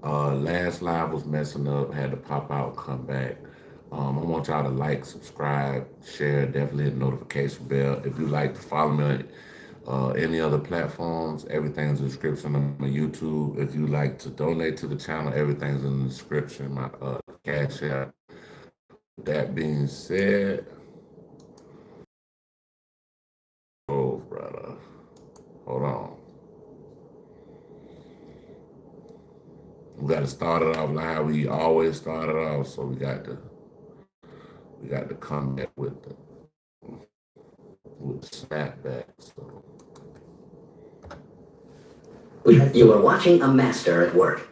Last live was messing up, had to pop out, come back. I want y'all to like, subscribe, share, definitely hit the notification bell. If you like to follow me on any other platforms, everything's in the description on my YouTube. If you like to donate to the channel, everything's in the description, my cash app. With that being said, oh brother, hold on. We got to start it off like how we always started off, so we got to come back with the snapback. So You are watching a master at work.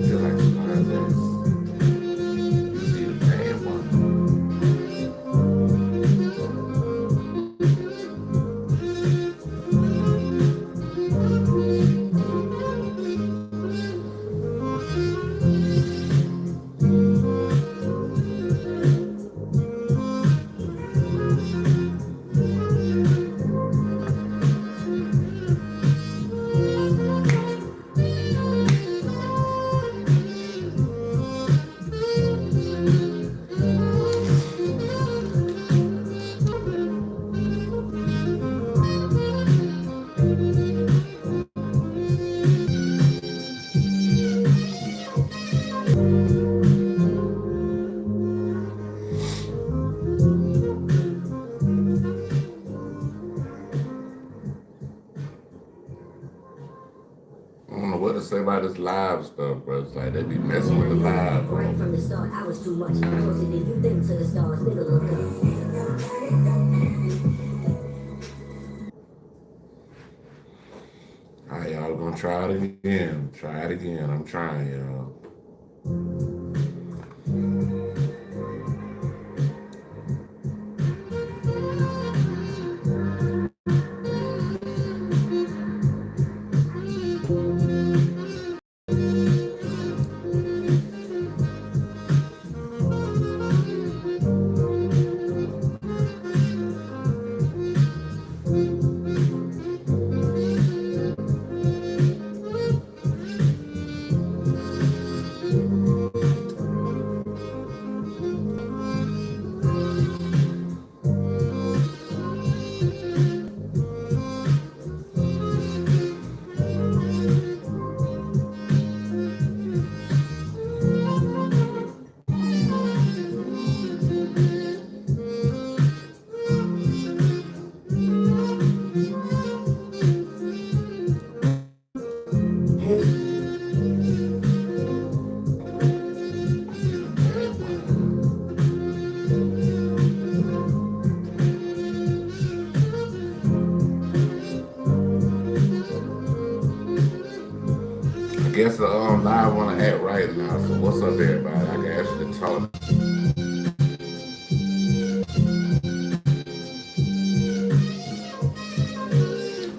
feel like sometimes you see the main one. I don't know what to say about this live stuff, bro. It's like they be messing with the live, bro. Right from the start, I was too much. Closer than you think to the stars, nigga, look All right, y'all gonna try it again. Try it again. I'm trying, y'all. I guess the live wanna act right now. So what's up, everybody? I can actually talk.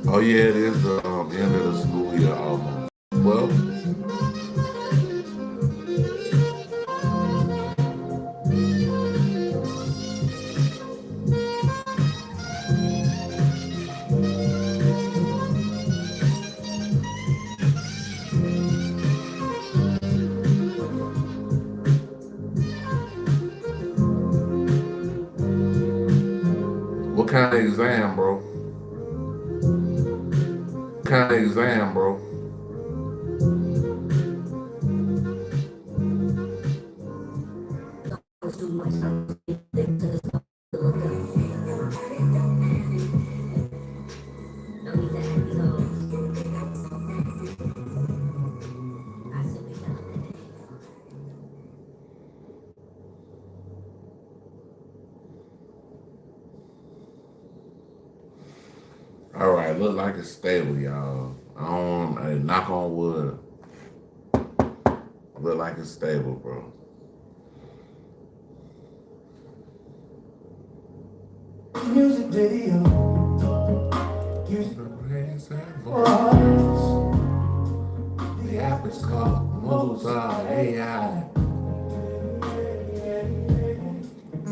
Oh yeah, it is the end of the school year almost. Well, what kind of exam, bro? Kind of exam, bro? I was too much. Closer than you think to the stars, nigga, look No need to act these hoes. look like it's stable, y'all. I knock on wood. Look like it's stable, bro. Music video. The app is called Mozart AI.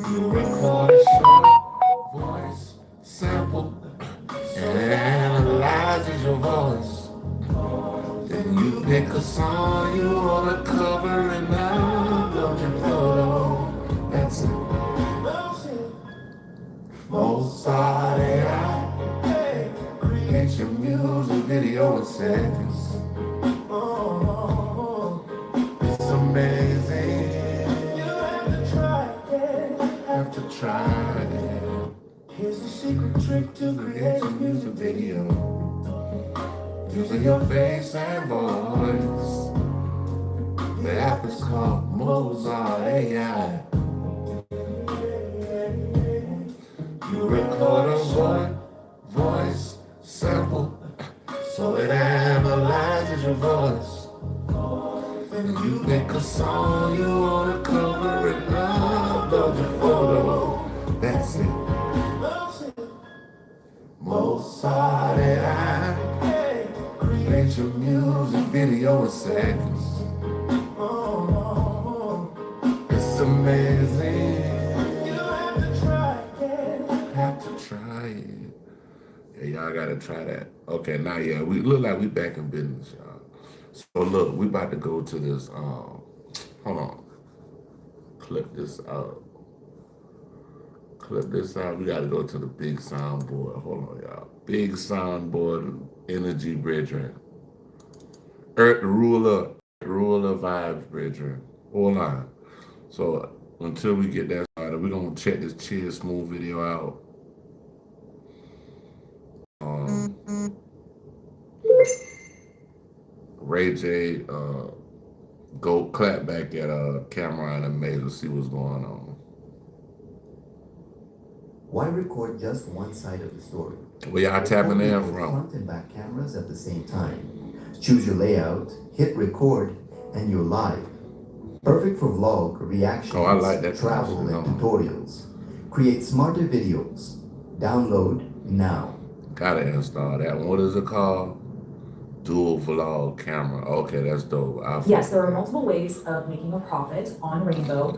You record a short voice sample and it analyzes your voice. Then you pick a song you wanna cover and upload your photo. That's it. Mozart AI. Create your music video in seconds. It's amazing. You have to try it. Here's a secret trick to create a music video. Using your face and voice. The app is called Mozart AI. You record a voice sample, so it analyzes your voice. Then you pick a song you wanna cover and upload your photo. That's it. Mozart AI. Create your music video in seconds. It's amazing. Have to try it. Yeah, y'all gotta try that. Okay, now yeah, we look like we back in business, y'all. So look, we about to go to this. Hold on. Clip this out. Clip this out. We gotta go to the big soundboard. Hold on, y'all. Big soundboard, energy brethren. Earth ruler vibes brethren. Hold on. So until we get that started, we're gonna check this chill smooth video out. Ray J, go clap back at Cameron and Maze to see what's going on. Why record just one side of the story? Where y'all tapping in Record from? front and back cameras at the same time. Choose your layout, hit record, and you're live. Perfect for vlog, reactions, Oh, I like that travel, and transition. tutorials. Create smarter videos. Download now. Gotta install that one. What is it called? Dual vlog camera. Okay, that's dope. Yes, there are multiple ways of making a profit on Rainbow.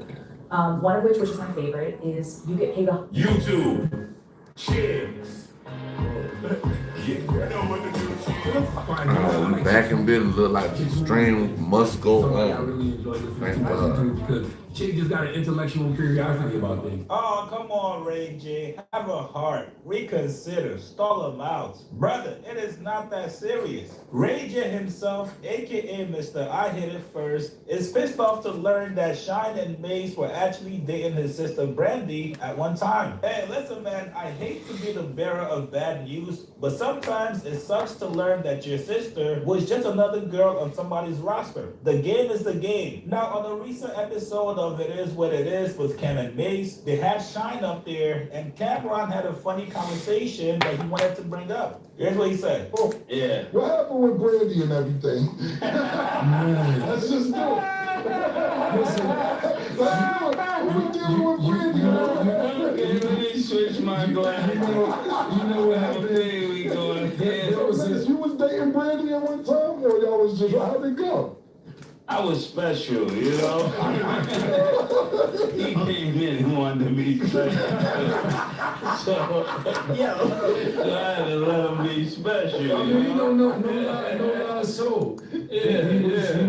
One of which is my favorite, is you get paid a YouTube. Cheers. You know what to do. We back in business. Look like the stream must go I on. really enjoyed this Thank one God. because Chick just got an intellectual curiosity about things. Oh, come on, Ray J. Have a heart. Reconsider. Stall them out. Brother, it is not that serious. Ray J himself, aka Mr. I Hit It First, is pissed off to learn that Shine and Mace were actually dating his sister Brandy at one time. Hey, listen, man, I hate to be the bearer of bad news, but sometimes it sucks to learn that your sister was just another girl on somebody's roster. The game is the game. Now, on a recent episode of It Is What It Is with Cam and Mace, they had Shine up there, and Cameron had a funny conversation that he wanted to bring up. Here's what he said. Oh, yeah. What happened with Brandy and everything? Let's just do it. We dealing with Brandy. Let me switch my glass. You know what happened? We going here. You was dating Brandy at one time, or y'all was just, how'd it go? I was special, you know. He came in and wanted to be special. So I had to let him be special. I mean, no lie, soul. He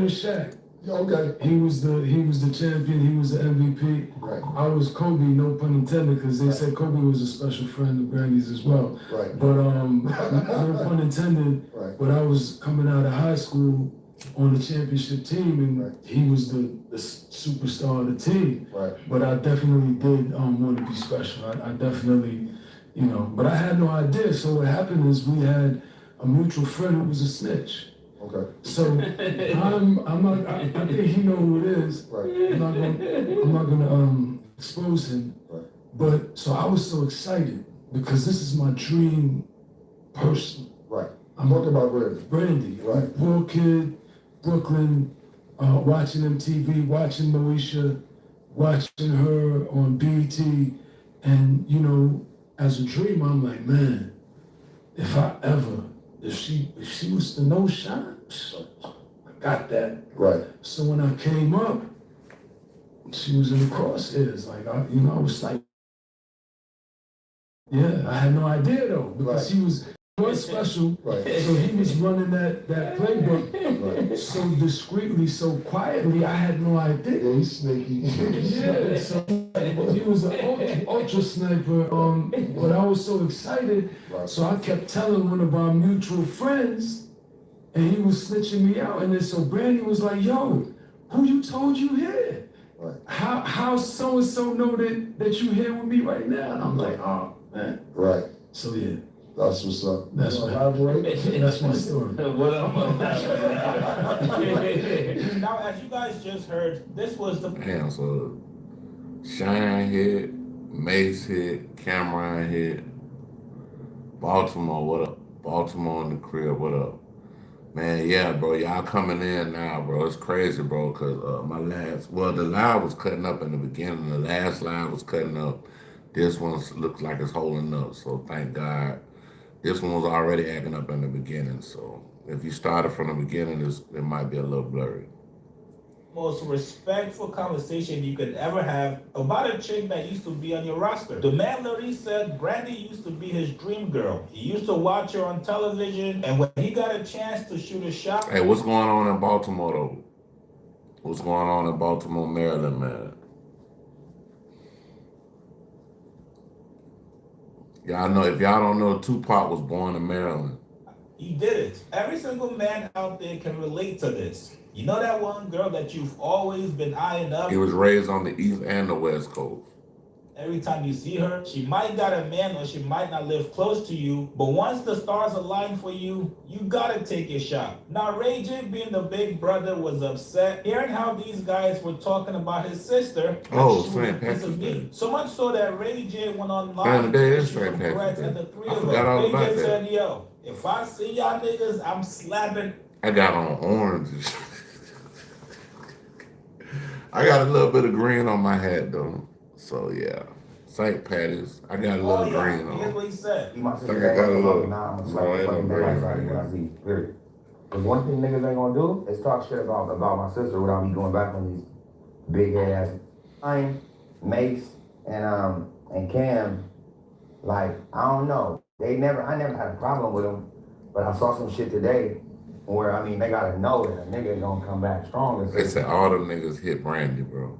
was Shaq. Okay. He was the champion. He was the MVP. Right. I was Kobe, no pun intended, because they said Kobe was a special friend of Brandy's as well. Right. But no pun intended. Right. But I was coming out of high school on the championship team, and Right. he was the superstar of the team. Right. But I definitely did want to be special. I definitely, but I had no idea. So what happened is we had a mutual friend who was a snitch. Okay. So I think he know who it is. Right. I'm not gonna expose him. Right. But so I was so excited because this is my dream person. Right. I'm talking about Brandy. Brandy, Right. poor kid, Brooklyn, watching MTV, watching Moesha, watching her on BET, and you know, as a dreamer, I'm like, man, if she was the no shine, I got that. Right. So when I came up, she was in the crosshairs. Like, I was like, yeah, I had no idea though, because he was special. Right. So he was running that playbook so discreetly, so quietly, I had no idea. Yeah, he's sneaky. Yeah, so he was an ultra sniper, but I was so excited, so I kept telling one of our mutual friends, and he was snitching me out, and then so Brandy was like, yo, who you told you here? Right. How so-and-so know that you here with me right now? And I'm like, oh, man. Right. So yeah. That's what's up. That's what happened. That's my story. What up? Now, as you guys just heard, this was the Damn, so Shine hit, Mace hit, Cameron hit, Baltimore, what up? Baltimore in the crib, what up? Man, yeah, bro, y'all coming in now, bro. It's crazy, bro, because the live was cutting up in the beginning. The last live was cutting up. This one looks like it's holding up, so thank God. This one was already acting up in the beginning, so if you started from the beginning, it might be a little blurry. most respectful conversation you could ever have about a chick that used to be on your roster. The man literally said Brandy used to be his dream girl. He used to watch her on television, and when he got a chance to shoot a shot. Hey, what's going on in Baltimore, though? What's going on in Baltimore, Maryland, man? Y'all know, if y'all don't know, Tupac was born in Maryland. He did it. Every single man out there can relate to this. You know that one girl that you've always been eyeing up? He was raised on the East and the West Coast. Every time you see her, she might got a man or she might not live close to you, but once the stars align for you, you gotta take your shot. Now, Ray J, being the big brother, was upset hearing how these guys were talking about his sister. Oh, she was St. a piece of Patrick's Day. meat. So much so that Ray J went online Damn, the day is to St. Patrick's Day. and the three I of forgot all them. about Ray J that. said, yo, if I see y'all niggas, I'm slapping. I got on oranges. I got a little bit of green on my hat, though. So, yeah. St. Patty's. I got a little green Here's on. what he said. My I think I got a little. Nah, I'm So slap I the ain't no fucking green daylights out right of you when I now. see you, period. Cause one thing niggas ain't gonna do is talk shit about my sister without me going back on these big ass Ryan, Mace, and Cam. Like, I don't know. I never had a problem with them, but I saw some shit today where, I mean, they gotta know that a nigga gonna come back strong. And They said all them niggas hit Brandy, bro.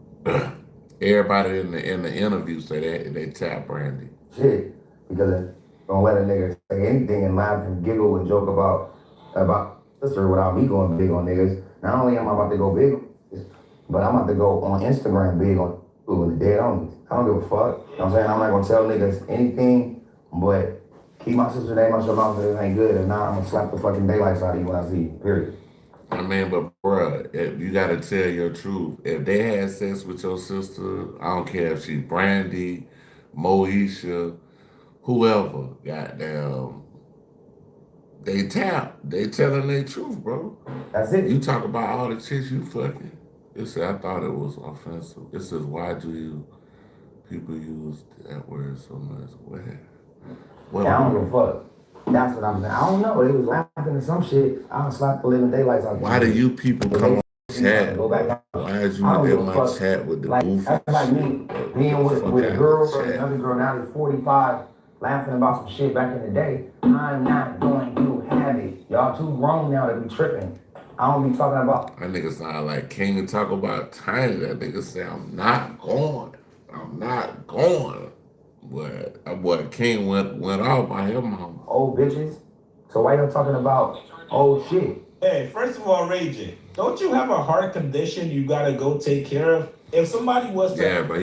Everybody in the interview said they tap Brandy. shit, because it don't let a nigga say anything and laugh and giggle and joke about sister without me going big on niggas. Not only am I about to go big, but I'm about to go on Instagram big on the dead homies. I don't give a fuck. You know what I'm saying? I'm not gonna tell niggas anything, but keep my sister's name out your mouth if it ain't good. If not, I'm gonna slap the fucking daylights out of you when I see you, period. I mean, but bruh, you gotta tell your truth. If they had sex with your sister, I don't care if she's Brandy, Moesha, whoever, goddamn, they tap. They telling their truth, bro. That's it. You talk about all the chicks you fucking. It said, I thought it was offensive. It says, why do you people use that word so much? What? Yeah, I don't give a fuck. That's what I'm saying. I don't know. They was laughing at some shit. I'll slap the living daylights out of you. Why do you people come on chat? Go back down. Why is you I don't in give a my fuck. chat with the Like, goofy that's like me being with a girl or chat. another girl now that's 45 laughing about some shit back in the day. I'm not going to have it. Y'all too grown now to be tripping. I don't be talking about. That nigga sound like King and talk about Tiny. That nigga say, I'm not going. I'm not going. But that boy King went off by him mama. Old bitches. So why you talking about old shit? Hey, first of all, Ray J, don't you have a heart condition you gotta go take care of? If somebody was to... Yeah, but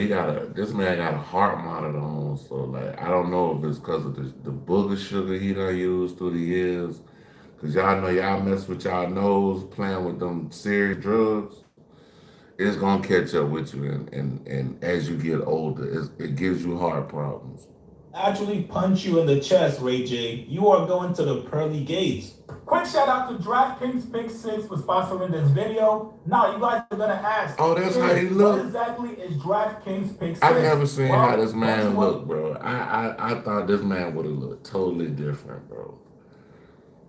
this man got a heart monitor on, so like, I don't know if it's because of the booger sugar he done used through the years. Cause y'all know y'all mess with y'all nose playing with them serious drugs. It's gonna catch up with you, and as you get older, it gives you heart problems. actually punch you in the chest, Ray J. You are going to the pearly gates. Quick shout out to DraftKings Pick 6 for sponsoring this video. Now you guys are gonna ask, Oh, that's how he look? what exactly is DraftKings Pick 6? I never seen Well, how this man don't you want- look, bro. I thought this man would have looked totally different, bro.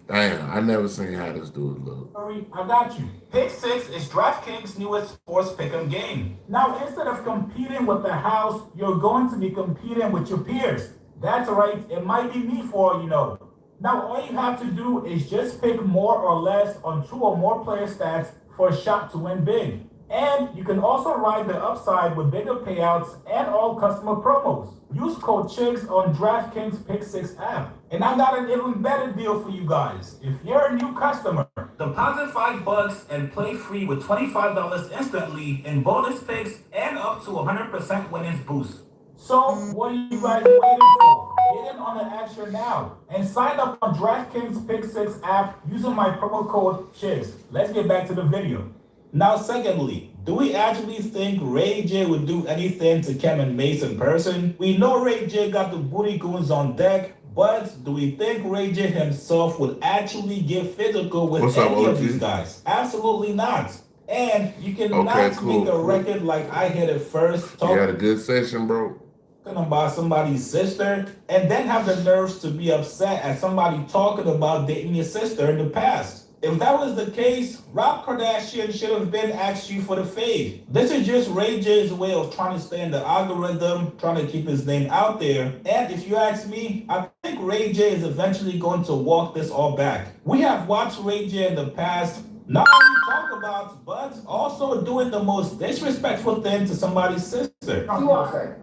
Damn, I never seen how this dude look. Hurry, I got you. Pick 6 is DraftKings' newest sports pick'em game. Now, instead of competing with the house, you're going to be competing with your peers. That's right, it might be me for all you know. Now, all you have to do is just pick more or less on 2 or more player stats for a shot to win big. And you can also ride the upside with bigger payouts and all customer promos. Use code CHICKS on DraftKings Pick 6 app. And I got an even better deal for you guys. If you're a new customer, deposit $5 and play free with $25 instantly in bonus picks and up to 100% winnings boost. So, what are you guys waiting for? Get in on the action now and sign up on DraftKings Pick 6 app using my promo code CHICKS. Let's get back to the video. Now, secondly, do we actually think Ray J would do anything to Cam and Mace in person? We know Ray J got the booty goons on deck, but do we think Ray J himself would actually get physical with any of these guys? Absolutely not. And you cannot make a record like I Hit It First. You had a good session, bro. About somebody's sister and then have the nerves to be upset at somebody talking about dating your sister in the past. If that was the case, Rob Kardashian should have been asked you for the fade. This is just Ray J's way of trying to stay in the algorithm, trying to keep his name out there. And if you ask me, I think Ray J is eventually going to walk this all back. We have watched Ray J in the past not only talk about, but also doing the most disrespectful thing to somebody's sister. You are.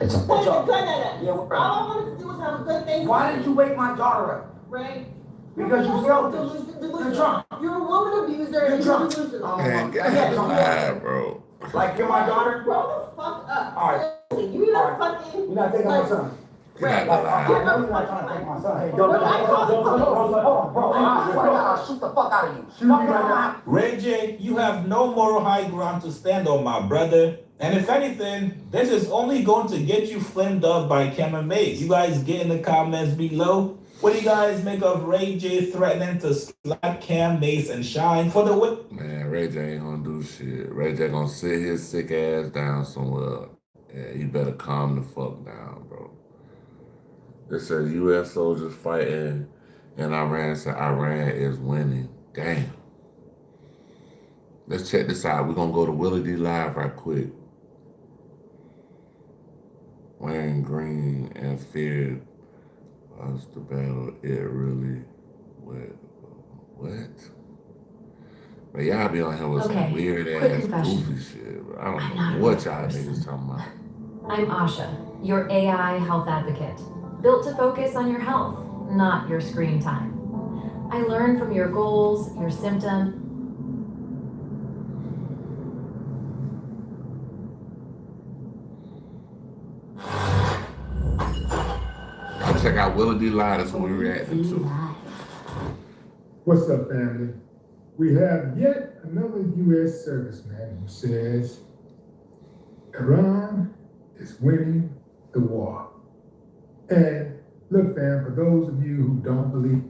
It's a Point your gun at us. All I wanted to do was have a good thing. Why did you wake my daughter up? Ray? Because you selfish. You're drunk. You're a woman abuser and you're delusional. Man, God, bro. Like you're my daughter? Grow the fuck up. All right. Seriously, you not fucking. You're not taking my son. Get out the line. You're not trying to take my son. Hey, don't, bro. I swear to God, I'll shoot the fuck out of you. Shoot me right now. Ray J, you have no moral high ground to stand on, my brother. And if anything, this is only going to get you flamed up by Cam and Mace. You guys get in the comments below. What do you guys make of Ray J threatening to slap Cam, Mace, and Shine for the win? Man, Ray J ain't gonna do shit. Ray J gonna sit his sick ass down somewhere. Yeah, he better calm the fuck down, bro. It says U.S. soldiers fighting in Iran, so Iran is winning. Damn. Let's check this out. We're gonna go to Willie D Live right quick. Wearing green and feared us the battle. It really what? But y'all be on here with some weird ass goofy shit. Bro. I don't know what y'all niggas talking about. I'm Asha, your AI health advocate, built to focus on your health, not your screen time. I learn from your goals, your symptoms. Check out Willie D Live. That's what we're reacting to. What's up, family? We have yet another U.S. serviceman who says Iran is winning the war. And look, fam, for those of you who don't believe,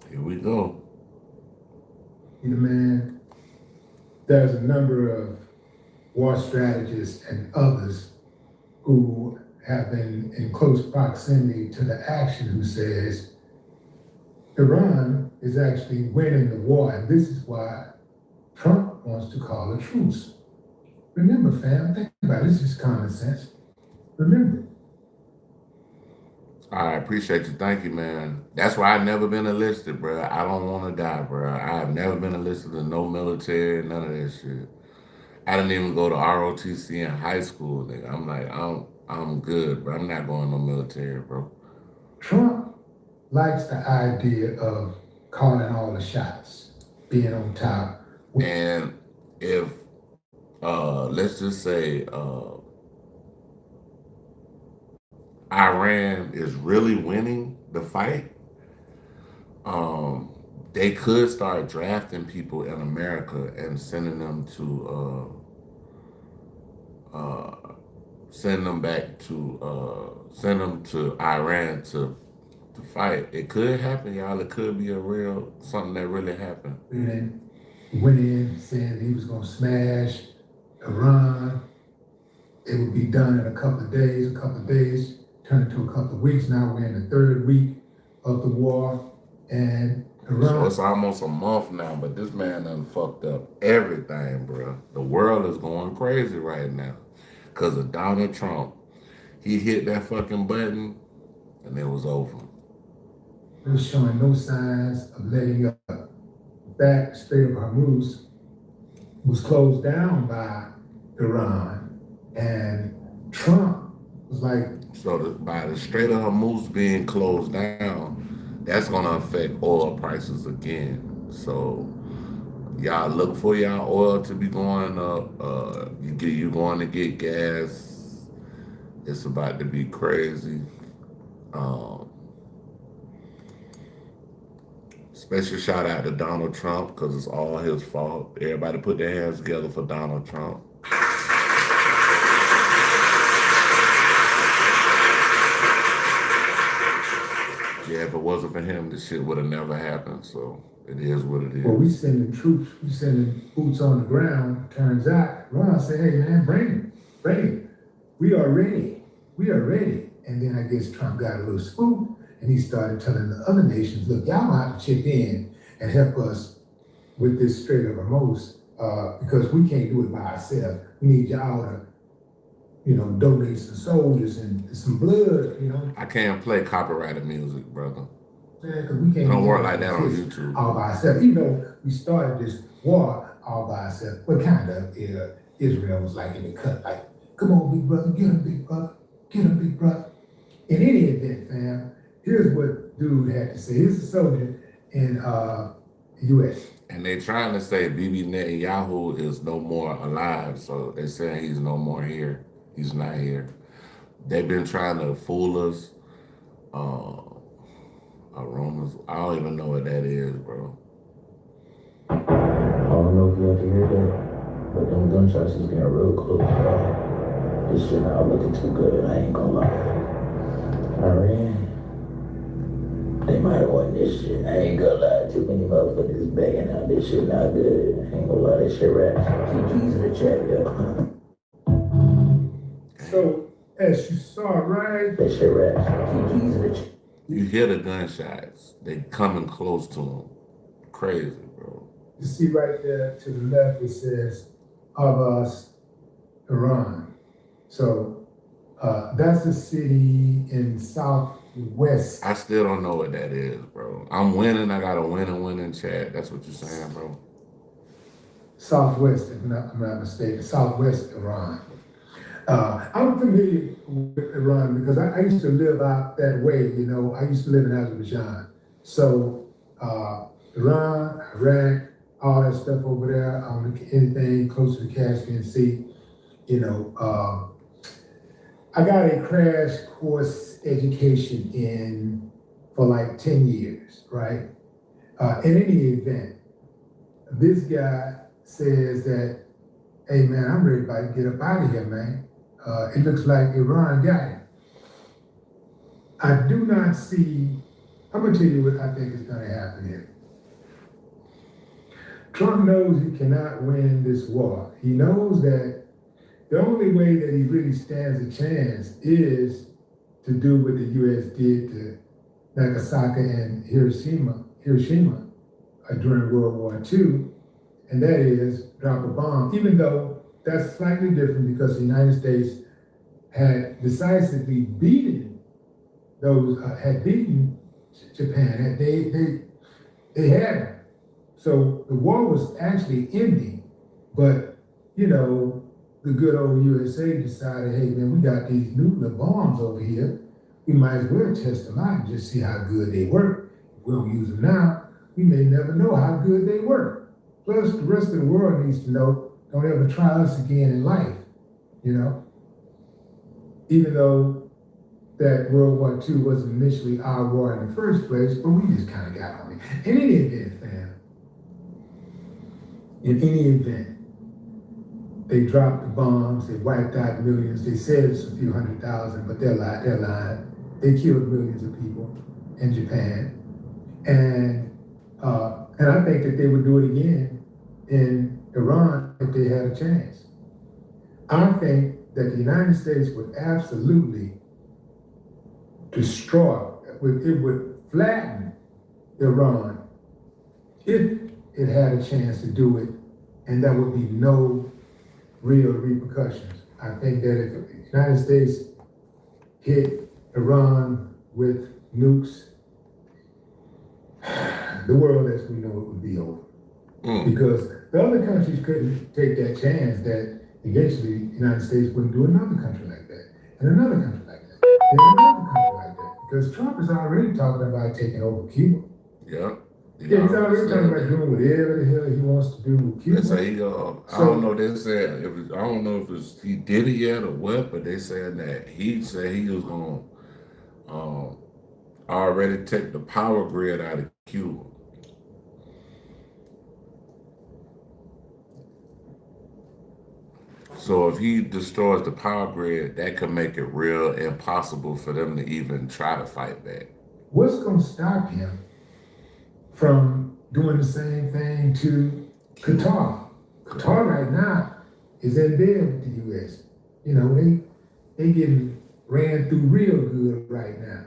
Here we go. man, there's a number of war strategists and others who have been in close proximity to the action who says Iran is actually winning the war, and this is why Trump wants to call a truce. Remember, fam, think about it. This is common sense. Remember. I appreciate you. Thank you, man. That's why I've never been enlisted, bro. I don't want to die, bro. I have never been enlisted in no military, none of that shit. I didn't even go to ROTC in high school, nigga. I'm like, I'm good, bro. I'm not going no military, bro. Trump likes the idea of calling all the shots, being on top. And if, let's just say, Iran is really winning the fight, they could start drafting people in America and send them to Iran to fight. It could happen, y'all. It could be something that really happened. And then went in saying he was gonna smash Iran. It would be done in a couple of days, turned into a couple of weeks. Now we're in the third week of the war, and Iran. So it's almost a month now, but this man done fucked up everything, bro. The world is going crazy right now because of Donald Trump. He hit that fucking button, and it was over. It was showing no signs of letting up. In fact, the Strait of Hormuz was closed down by Iran, and Trump was like. So by the Strait of Hormuz being closed down, that's gonna affect oil prices again. So y'all look for y'all oil to be going up. You going to get gas. It's about to be crazy. Special shout out to Donald Trump because it's all his fault. Everybody put their hands together for Donald Trump. Yeah, if it wasn't for him, this shit would have never happened. So it is what it is. Well, we sending troops, we sending boots on the ground. Turns out, Ron said, "Hey man, bring it. We are ready. And then I guess Trump got a little spooked, and he started telling the other nations, "Look, y'all gonna have to chip in and help us with this Strait of Hormuz because we can't do it by ourselves. We need y'all to, donate some soldiers and some blood, I can't play copyrighted music, brother. Yeah, because we can't. Don't work like that on YouTube. All by ourselves. Even though we started this war all by ourselves, but kind of Israel was like in the cut, like, come on, big brother, get him, big brother, get him, big brother. In any event, fam, here's what dude had to say. Here's a soldier in U.S. And they trying to say Bibi Netanyahu is no more alive, so they're saying he's no more here. He's not here. They've been trying to fool us. Aromas. I don't even know what that is, bro. I don't know if you have to hear that, but them gunshots is getting real close, bro. This shit not looking too good, I ain't gonna lie. Iran, they might have won this shit. I ain't gonna lie, too many motherfuckers is begging out. This shit not good. I ain't gonna lie, this shit rap. GG's in the chat, yo. So, as you saw, right? That shit rap. GG's in the chat. You hear the gunshots. They coming close to him. Crazy, bro. You see right there to the left, it says, of us, Iran. So, that's a city in southwest. I still don't know what that is, bro. I'm winning. I got a winning chat. That's what you're saying, bro. Southwest, if I'm not mistaken. Southwest Iran. I'm familiar with Iran because I used to live out that way, I used to live in Azerbaijan. So Iran, Iraq, all that stuff over there, anything close to the Caspian Sea, I got a crash course education for like 10 years, right? In any event, this guy says that, hey man, I'm ready to get up out of here, man. It looks like Iran got it. I do not see, I'm gonna tell you what I think is gonna happen here. Trump knows he cannot win this war. He knows that the only way that he really stands a chance is to do what the U.S. did to Nagasaki and Hiroshima during World War II, and that is drop a bomb, even though that's slightly different because the United States had decisively beaten Japan. They had them. So the war was actually ending, but the good old USA decided, hey man, we got these nuclear bombs over here. We might as well test them out and just see how good they work. If we don't use them now, we may never know how good they work. Plus, the rest of the world needs to know, don't ever try us again in life, Even though that World War II wasn't initially our war in the first place, but we just kind of got on it. In any event, fam, in any event, they dropped the bombs, they wiped out millions. They said it's a few 100,000, but they're lying. They killed millions of people in Japan. And I think that they would do it again in Iran if they had a chance. I think that the United States would absolutely destroy, it would flatten Iran if it had a chance to do it, and there would be no real repercussions. I think that if the United States hit Iran with nukes, the world as we know it would be over. Because the other countries couldn't take that chance that eventually the United States wouldn't do another country like that, and another country like that, and another country like that. Because Trump is already talking about taking over Cuba. Yeah. Yeah, he's already talking about doing whatever the hell he wants to do with Cuba. They say I don't know. They said I don't know if he did it yet or what, but they said that he said he was gonna already take the power grid out of Cuba. So if he destroys the power grid, that could make it real impossible for them to even try to fight back. What's going to stop him from doing the same thing to Qatar? Qatar right now is in bed with the U.S. You know, they getting ran through real good right now.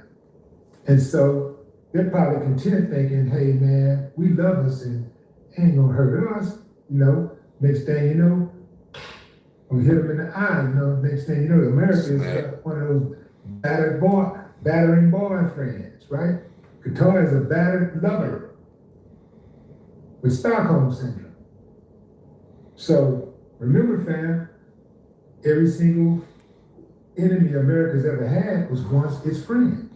And so they're probably content thinking, hey man, we love us and ain't gonna hurt us, you know. Next thing you know, we hit them in the eye, you know. Next thing you know, America is one of those battering boyfriends, right? Qatar is a battered lover with Stockholm syndrome. So remember, fam, every single enemy America's ever had was once its friend.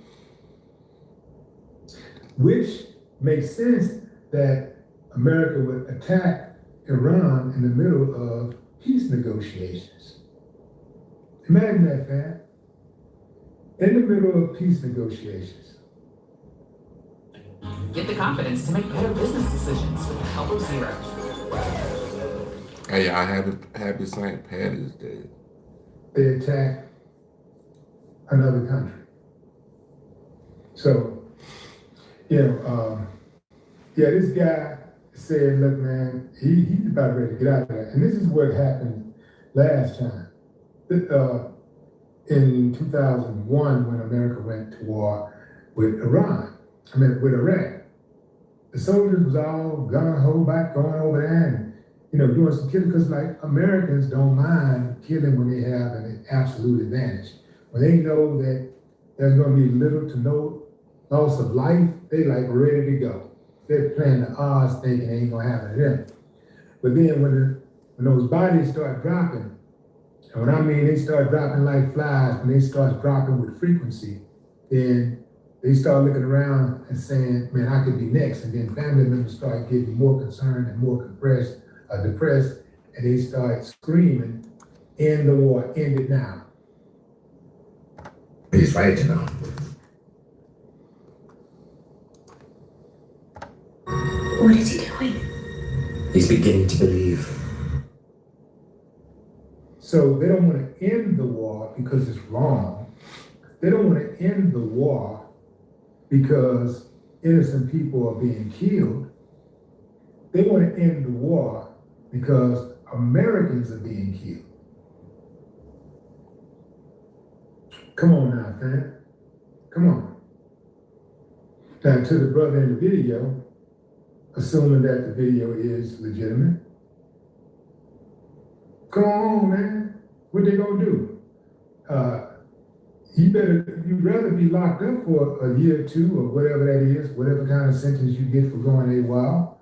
Which makes sense that America would attack Iran in the middle of peace negotiations. Imagine that, fam. In the middle of peace negotiations. Get the confidence to make better business decisions with the help of Zero. Hey, I happy St. Patty's Day. They attack another country. So, this guy said, look, man, he's about ready to get out of there. And this is what happened last time. In 2001, when America went to war with with Iraq, the soldiers was all gung-ho back going over there and, doing some killing, because like Americans don't mind killing when they have an absolute advantage. When they know that there's going to be little to no loss of life, they like ready to go. They're playing the odds thinking it ain't gonna happen to them. But then when those bodies start dropping, and when I mean they start dropping like flies, when they start dropping with frequency, then they start looking around and saying, man, I could be next. And then family members start getting more concerned and more depressed, and they start screaming, end the war, end it now. He's right, you know. What is he doing? He's beginning to believe. So they don't want to end the war because it's wrong. They don't want to end the war because innocent people are being killed. They want to end the war because Americans are being killed. Come on now, fam. Come on. Now, to the brother in the video, assuming that the video is legitimate, come on, man. What they gonna do? You'd rather be locked up for a year or two or whatever that is, whatever kind of sentence you get for going AWOL.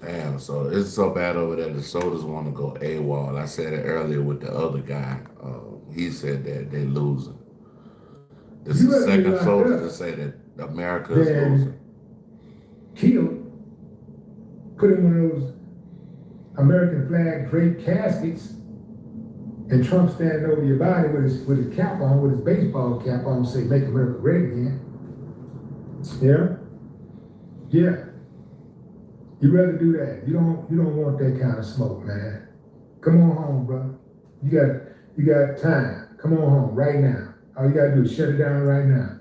Damn, so it's so bad over there. The soldiers want to go AWOL. I said it earlier with the other guy. He said that they losing. This is the second soldier to say that America is losing. Killed, put in one of those American flag draped caskets, And Trump standing over your body with his cap on, with his baseball cap on, say, "Make America great again." Yeah? Yeah. You rather do that. You don't want that kind of smoke, man. Come on home, brother. You got time. Come on home right now. All you gotta do is shut it down right now.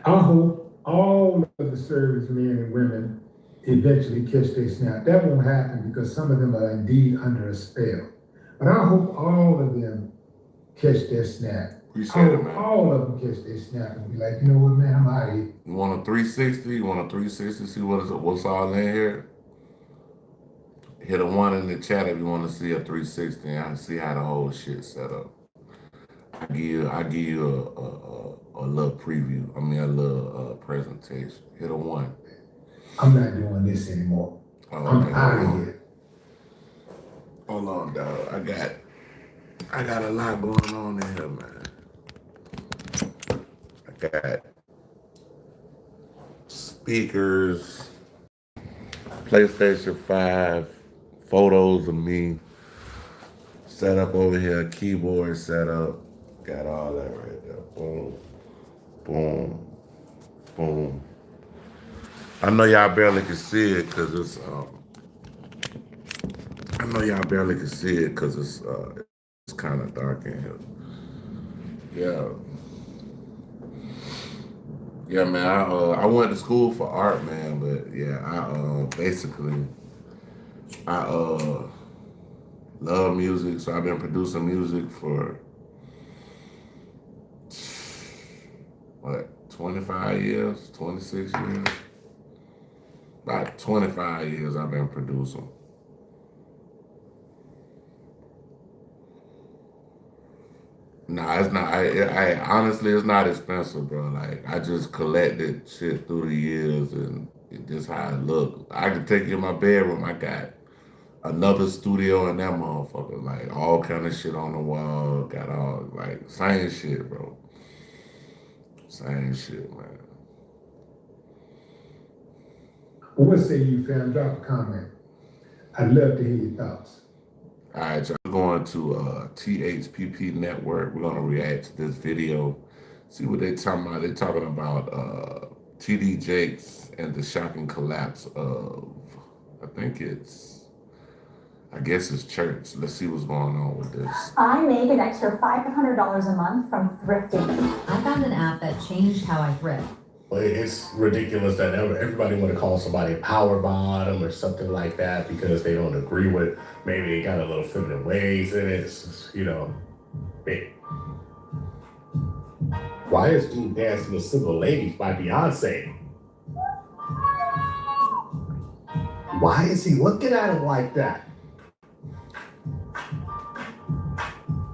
I hope all of the servicemen and women eventually catch their snap. That won't happen because some of them are indeed under a spell. But I hope all of them catch their snap. Appreciate it, man. All of them catch their snap and be like, you know what, man, I'm out of here. You want a 360? You want a 360? See what's all in here? Hit a 1 in the chat if you want to see a 360 and I see how the whole shit set up. I give you a little preview. I mean a little presentation. Hit a 1. I'm not doing this anymore. Oh, I'm out of here. Hold on, dog. I got a lot going on in here, man. I got speakers, PlayStation 5, photos of me, set up over here, keyboard set up, got all that right there. Boom, boom, boom. I know y'all barely can see it because it's it's kind of dark in here. Yeah. Yeah, man, I went to school for art, man, but yeah, I love music, so I've been producing music for, 25 years, 26 years? About 25 years I've been producing. Nah, it's not. I honestly, it's not expensive, bro. Like I just collected shit through the years, and it's just how it look. I can take you in my bedroom. I got another studio in that motherfucker. Like all kind of shit on the wall. Got all like same shit, bro. Same shit, man. Well, what say you, fam? Drop a comment. I'd love to hear your thoughts. All right, y'all, we're going to THPP Network. We're gonna react to this video, see what they talking about. They're talking about TD Jakes and the shocking collapse of, I guess it's church. Let's see what's going on with this. I make an extra $500 a month from thrifting. I found an app that changed how I thrift. It's ridiculous that everybody want to call somebody a power bottom or something like that because they don't agree with, maybe they got a little feminine ways in it. It's, why is dude dancing to Single Ladies by Beyonce? Why is he looking at him like that?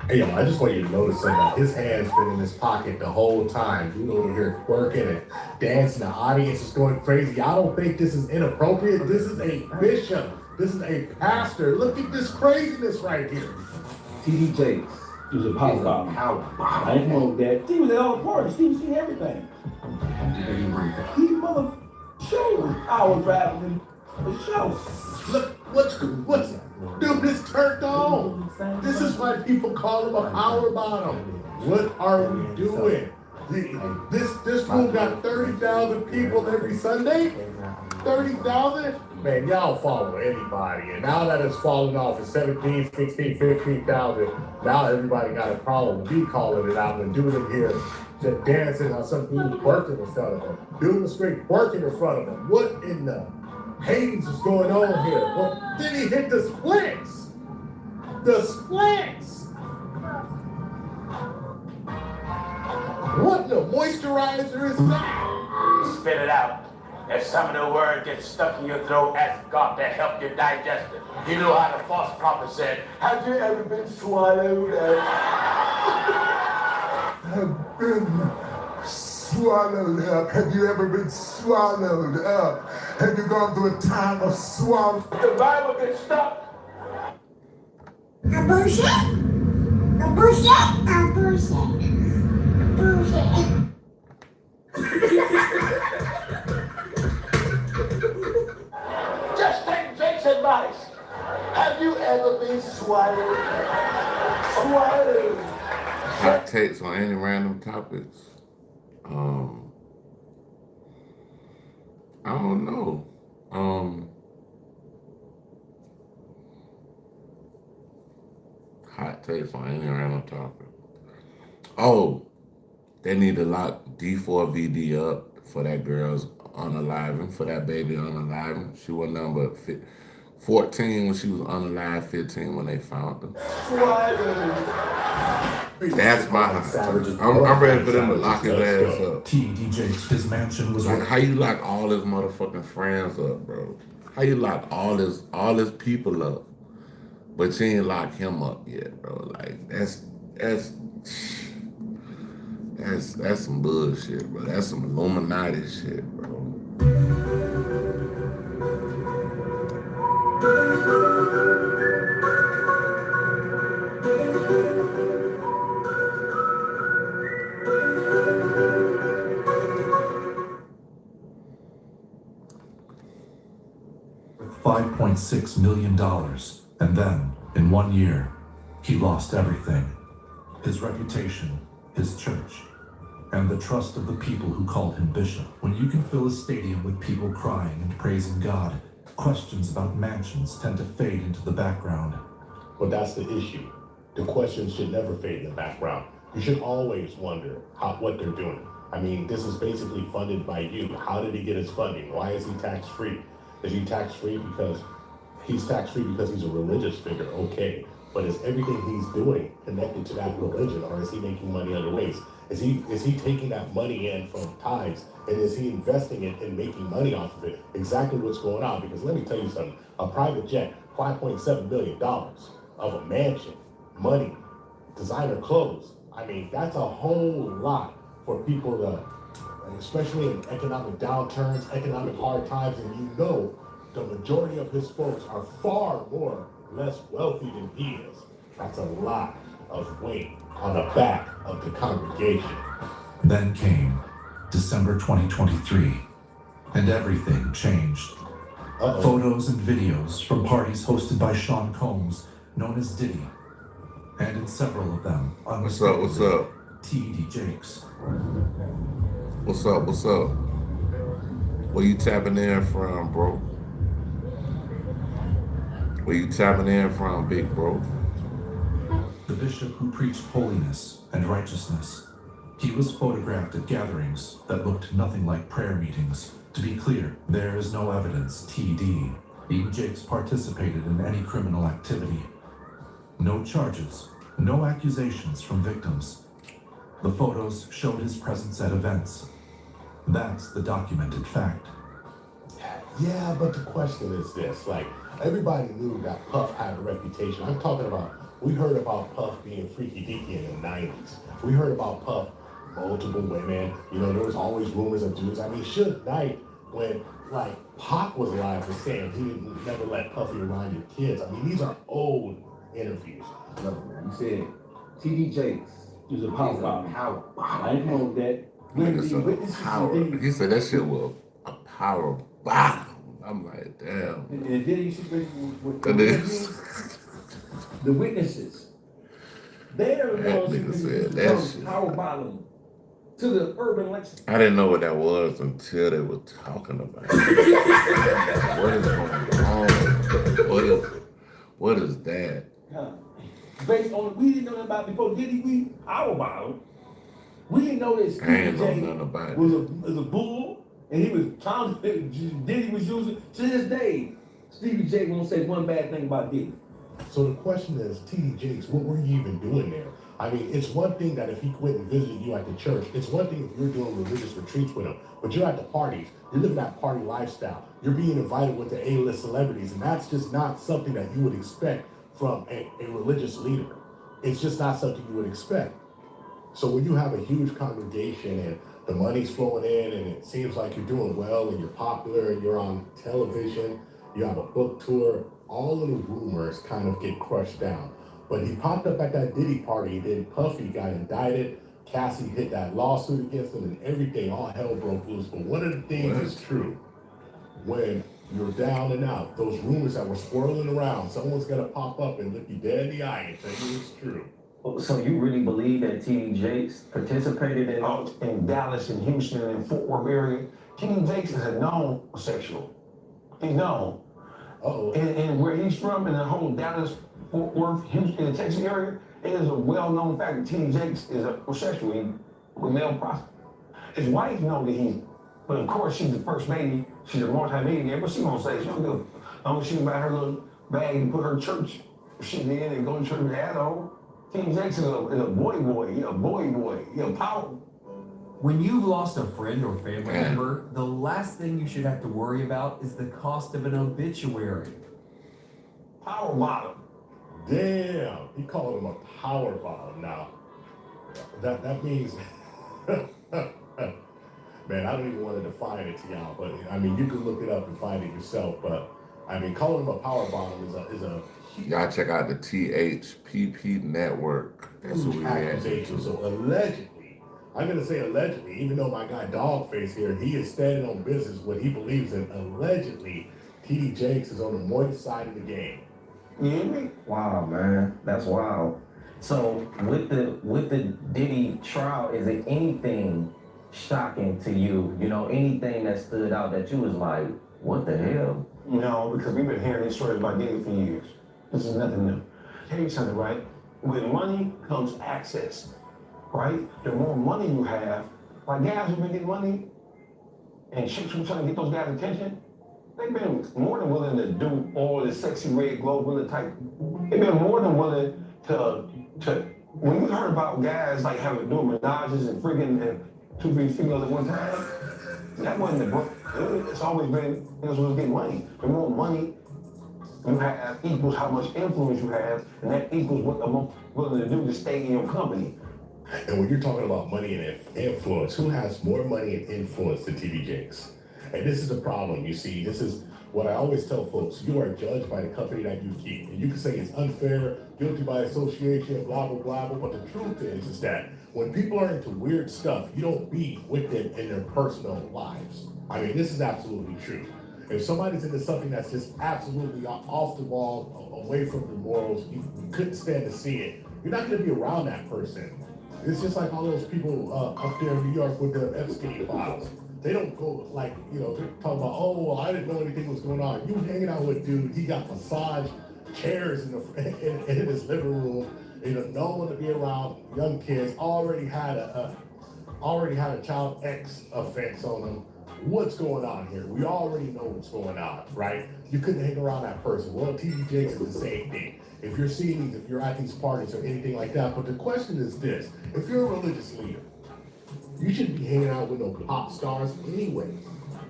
Hey, yo, I just want you to notice something. His hand's been in his pocket the whole time. You over here working and dancing. The audience is going crazy. Y'all don't think this is inappropriate? This is a bishop. This is a pastor. Look at this craziness right here. TD Jakes. He was a power bottom. I ain't know that. He was at all the parties. He was seeing everything. He mother show was power battling the show. Look, what's dude, this turned on. This is why people call him a power bottom. What are we doing? This room got 30,000 people every Sunday? 30,000? Man, y'all follow anybody. And now that it's falling off at 17, 16, 15,000, now everybody got a problem. We calling it out and doing it here. Just dancing on some dude working in front of them. Doing a straight working in front of them. What in the Hades is going on here? Well, then he hit the splits. The splits. What the moisturizer is that? Spit it out. If some of the word gets stuck in your throat, ask God to help you digest it. You know how the false prophet said, have you ever been swallowed up? Have been swallowed up. Have you ever been swallowed up? Have you gone through a time of swallow? The Bible gets stuck. A bullshit. A bullshit. A bullshit. Bullshit. Just take Jake's advice. Have you ever been swallowed swallowed up. Swallowed. Hot takes on any random topics. I don't know. Hot takes on any random topic. Oh, they need to lock D4VD up for that girl's unaliving, for that baby unaliving. She was number 14 when she was unalive, 15 when they found her. That's my hot take. I'm ready for them to lock his ass up. His mansion was like, how you lock all his motherfucking friends up, bro? How you lock all his people up, but you ain't lock him up yet, bro? Like that's some bullshit, bro. That's some Illuminati shit, bro. $5.6 million. And then, in 1 year, he lost everything. His reputation, his church, and the trust of the people who called him bishop. When you can fill a stadium with people crying and praising God, questions about mansions tend to fade into the background. But that's the issue. The questions should never fade in the background. You should always wonder what they're doing. I mean, this is basically funded by you. How did he get his funding? Why is he tax-free? Is he tax-free because he's tax-free because he's a religious figure? Okay. But is everything he's doing connected to that religion, or is he making money other ways? Is he taking that money in from tithes, and is he investing it and making money off of it? Exactly what's going on. Because let me tell you something, a private jet, $5.7 billion of a mansion, money, designer clothes. I mean, that's a whole lot for people to, especially in economic downturns, economic hard times, and you know the majority of his folks are far less wealthy than he is. That's a lot of weight on the back of the congregation. Then came December 2023, and everything changed. Photos and videos from parties hosted by Sean Combs, known as Diddy, and in several of them, What's up? T.D. Jakes. What's up? Where you tapping in from, bro? Where you tapping in from, big bro? The bishop who preached holiness and righteousness. He was photographed at gatherings that looked nothing like prayer meetings. To be clear, there is no evidence T.D. Jakes participated in any criminal activity. No charges, no accusations from victims. The photos showed his presence at events. That's the documented fact. Yeah, but the question is this, like, everybody knew that Puff had a reputation. I'm talking about, we heard about Puff being freaky deaky in the 90s. We heard about Puff, multiple women, you know, there was always rumors of dudes. I mean, Suge Knight, when, like, Pac was alive, was saying he didn't never let Puffy around your kids. I mean, these are old interviews. No, man, you said T.D. Jakes is a power bottom. I ain't know that. He said that shit was a power bottom. I'm like, damn. And then you see the witnesses. They're the ones who become power bottom to the urban lexicon. I didn't know what that was until they were talking about it. What is going on? What is that? Based on we didn't know nothing about before Diddy, our bottom. We didn't know that Stevie J was a bull, and he was Diddy was using to this day. Stevie J won't say one bad thing about Diddy. So the question is, T.D. Jakes, what were you even doing there? I mean, it's one thing that if he went and visited you at the church, it's one thing if you're doing religious retreats with him, but you're at the parties, you're living that party lifestyle, you're being invited with the A-list celebrities, and that's just not something that you would expect from a religious leader. It's just not something you would expect. So when you have a huge congregation and the money's flowing in and it seems like you're doing well and you're popular and you're on television, you have a book tour, all of the rumors kind of get crushed down. But he popped up at that Diddy party, then Puffy got indicted, Cassie hit that lawsuit against him, and everything, all hell broke loose. But one of the things is true. When You're down and out. Those rumors that were swirling around, someone's gonna pop up and look you dead in the eye and tell you it's true. So you really believe that T.D. Jakes participated in Dallas and Houston and Fort Worth area? T.D. Jakes is a known sexual. He's known. And where he's from in the whole Dallas, Fort Worth, Houston, and Texas area, it is a well-known fact that T.D. Jakes is a homosexual. He's a male prostitute. His wife knows that but of course she's the first lady, she's a multi-millionaire, but she won't say she don't give as long as she can buy her little bag and put her church shit in and go to church with that on. T.D. Jakes is a boy, he a boy, he a power. When you've lost a friend or family member, the last thing you should have to worry about is the cost of an obituary. Power bottom. Damn, he called him a power bottom. Now, that means, man, I don't even want to define it to y'all, but I mean, you can look it up and find it yourself, but I mean, calling him a power bottom is a Y'all check out the THPP network. That's what we accusation. So allegedly, I'm gonna say allegedly, even though my guy Dogface here, he is standing on business what he believes in. Allegedly, T.D. Jakes is on the moist side of the game. You hear me? Wow, man, that's wild. So with the Diddy trial, is it anything shocking to you? You know, anything that stood out that you was like, what the hell? No, because we've been hearing these stories about Diddy for years. This is nothing new. Tell you something, right? With money comes access, right? The more money you have, like guys who've been getting money and chicks who trying to get those guys' attention, they've been more than willing to do all the sexy red Glorilla type. They've been more than willing to when you heard about guys like having doing menages and friggin' and 2-3 females at one time, that wasn't the it's always been that's what's getting money. The more money you have equals how much influence you have, and that equals what I'm willing to do to stay in your company. And when you're talking about money and influence, who has more money and influence than T.D. Jakes? And this is the problem, you see. This is what I always tell folks. You are judged by the company that you keep. And you can say it's unfair, guilty by association, blah, blah, blah, blah. But the truth is that when people are into weird stuff, you don't be with them in their personal lives. I mean, this is absolutely true. If somebody's into something that's just absolutely off the wall, away from your morals, you couldn't stand to see it, you're not going to be around that person. It's just like all those people up there in New York with the Epstein files. They don't go like, you know, they're talking about, oh, well, I didn't know anything was going on. You hanging out with dude, he got massage chairs in his living room. You know, no one to be around. Young kids already had a child X offense on them. What's going on here? We already know what's going on, right? You couldn't hang around that person. Well, T.D. Jakes is the same thing. If you're seeing these, if you're at these parties or anything like that, but the question is this: if you're a religious leader, you shouldn't be hanging out with no pop stars anyway,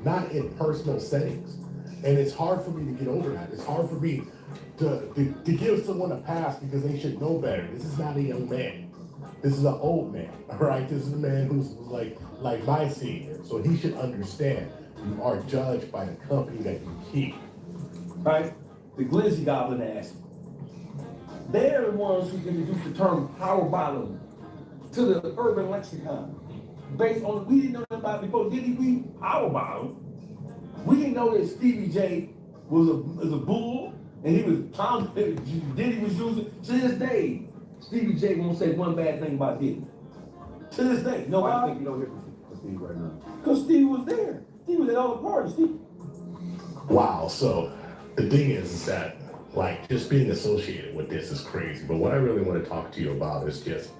not in personal settings. And it's hard for me to get over that. It's hard for me to give someone a pass because they should know better. This is not a young man. This is an old man, all right? This is a man who's like my senior. So he should understand you are judged by the company that you keep. Right? The Glizzy Goblin ass. They're the ones who introduced the term power bottom to the urban lexicon. Based on, we didn't know nothing about it before. Diddy we power bottom? We didn't know that Stevie J was a bull and he was Diddy was using. To this day, Stevie J won't say one bad thing about Diddy. To this day, no. I think you don't hear from Steve right now. Because Steve was there. Steve was at all the parties. Steve. Wow. So the thing is that like just being associated with this is crazy. But what I really want to talk to you about is just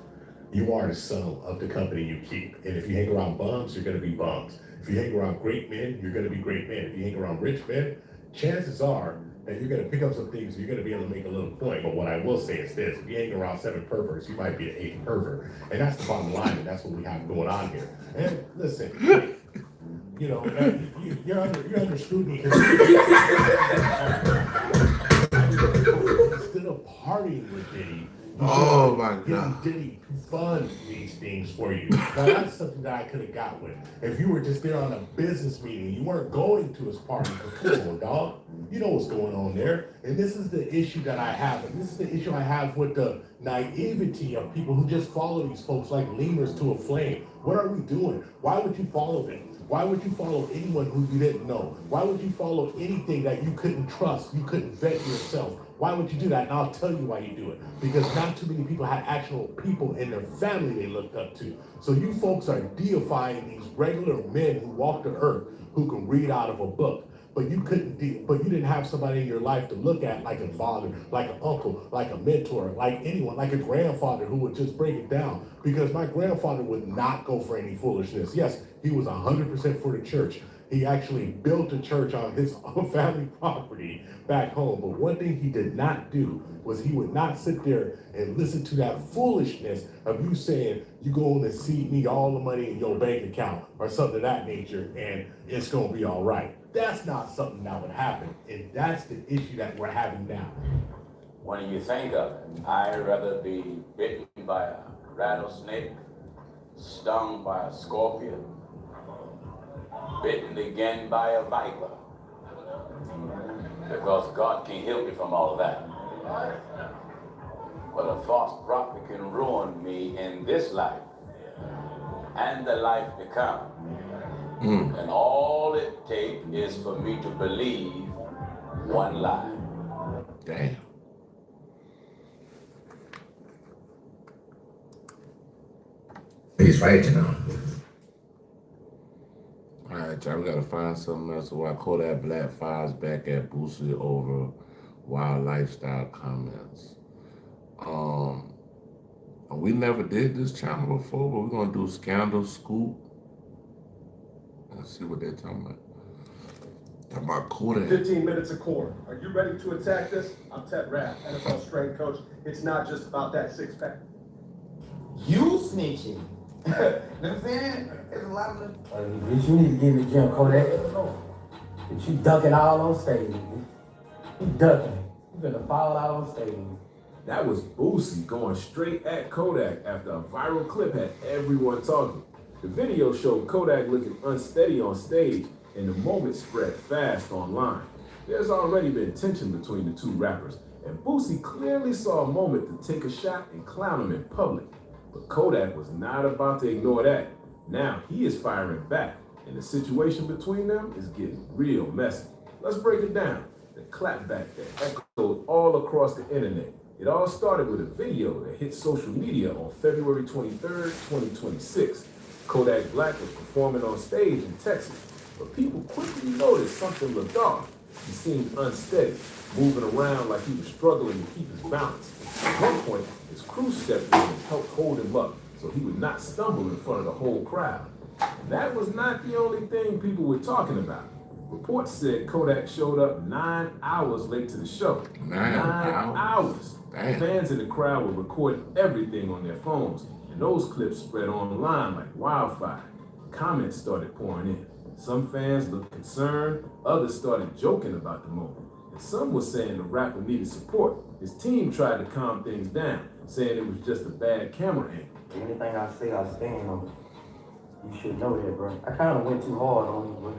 you are the sum of the company you keep. And if you hang around bums, you're going to be bums. If you hang around great men, you're going to be great men. If you hang around rich men, chances are that you're going to pick up some things, you're going to be able to make a little point. But what I will say is this: if you hang around 7 perverts, you might be an 8th pervert. And that's the bottom line, and that's what we have going on here. And listen, you know, you're under scrutiny. Instead of partying with Diddy, Oh my Getting God. Diddy to fund these things for you. Now that's something that I could have got with. If you were just there on a business meeting, you weren't going to his party. Come on, dog. You know what's going on there. And this is the issue that I have. And this is the issue I have with the naivety of people who just follow these folks like lemurs to a flame. What are we doing? Why would you follow them? Why would you follow anyone who you didn't know? Why would you follow anything that you couldn't trust, you couldn't vet yourself? Why would you do that? And I'll tell you why you do it. Because not too many people had actual people in their family they looked up to. So you folks are deifying these regular men who walk the earth, who can read out of a book. But you didn't have somebody in your life to look at like a father, like an uncle, like a mentor, like anyone, like a grandfather who would just break it down. Because my grandfather would not go for any foolishness. Yes, he was 100% for the church. He actually built a church on his own family property back home. But one thing he did not do was he would not sit there and listen to that foolishness of you saying, you're going to see me all the money in your bank account or something of that nature, and it's going to be all right. That's not something that would happen. And that's the issue that we're having now. When you think of it, I'd rather be bitten by a rattlesnake, stung by a scorpion, bitten again by a viper. Because God can help me from all of that. But a false prophet can ruin me in this life and the life to come. And all it takes is for me to believe one lie. Damn. He's right, you know. All right, y'all, we gotta find something else. Why Kodak Black fires back at Boosie over wild lifestyle comments. We never did this channel before, but we're gonna do Scandal Scoop. Let's see what they're talking about. Talking about Kodak. 15 minutes of core. Are you ready to attack this? I'm Ted Rapp, NFL strength coach. It's not just about that six-pack. You snitching. You know what I'm saying? There's a lot of bitch, you need to get in the gym, Kodak. But you ducking all on stage. You ducking. You gonna fall out on stage. That was Boosie going straight at Kodak after a viral clip had everyone talking. The video showed Kodak looking unsteady on stage, and the moment spread fast online. There's already been tension between the two rappers, and Boosie clearly saw a moment to take a shot and clown him in public. But Kodak was not about to ignore that. Now he is firing back, and the situation between them is getting real messy. Let's break it down. The clapback that echoed all across the internet. It all started with a video that hit social media on February 23rd, 2026. Kodak Black was performing on stage in Texas, but people quickly noticed something looked off. He seemed unsteady, moving around like he was struggling to keep his balance. At one point, his crew stepped in and helped hold him up so he would not stumble in front of the whole crowd. And that was not the only thing people were talking about. Reports said Kodak showed up 9 hours late to the show. 9 hours. Damn. Fans in the crowd were recording everything on their phones, and those clips spread online like wildfire. Comments started pouring in. Some fans looked concerned, others started joking about the moment, and some were saying the rapper needed support. His team tried to calm things down, saying it was just a bad camera angle. Anything I say, I stand on. You should know that, bro. I kind of went too hard on you, but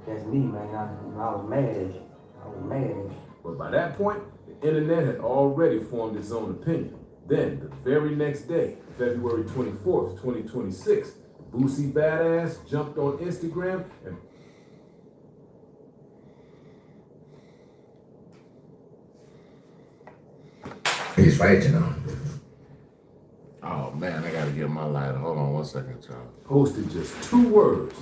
that's me, man. I was mad. But by that point, the internet had already formed its own opinion. Then, the very next day, February 24th, 2026, Boosie Badass jumped on Instagram and He's right, you know. Oh man, I gotta get my lighter. Hold on one second, y'all. posted just 2 words: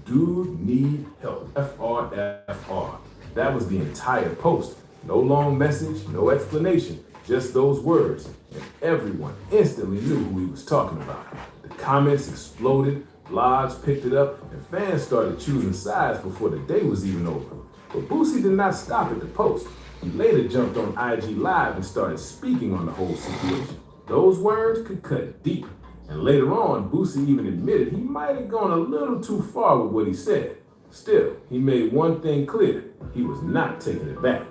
"Dude need help." FRFR. That was the entire post. No long message, no explanation, just those words. And everyone instantly knew who he was talking about. The comments exploded, blogs picked it up, and fans started choosing sides before the day was even over. But Boosie did not stop at the post. He later jumped on IG Live and started speaking on the whole situation. Those words could cut deep. And later on, Boosie even admitted he might have gone a little too far with what he said. Still, he made one thing clear: he was not taking it back.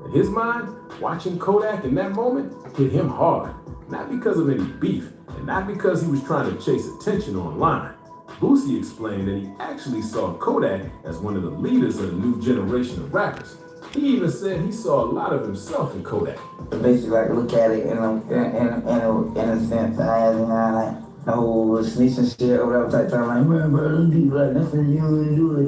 In his mind, watching Kodak in that moment hit him hard, not because of any beef, and not because he was trying to chase attention online. Boosie explained that he actually saw Kodak as one of the leaders of the new generation of rappers. He even said he saw a lot of himself in Kodak. Basically, like, look at it in a sense, like, the whole snitching shit or whatever type time, like, man, bro, don't do like nothing, you do it.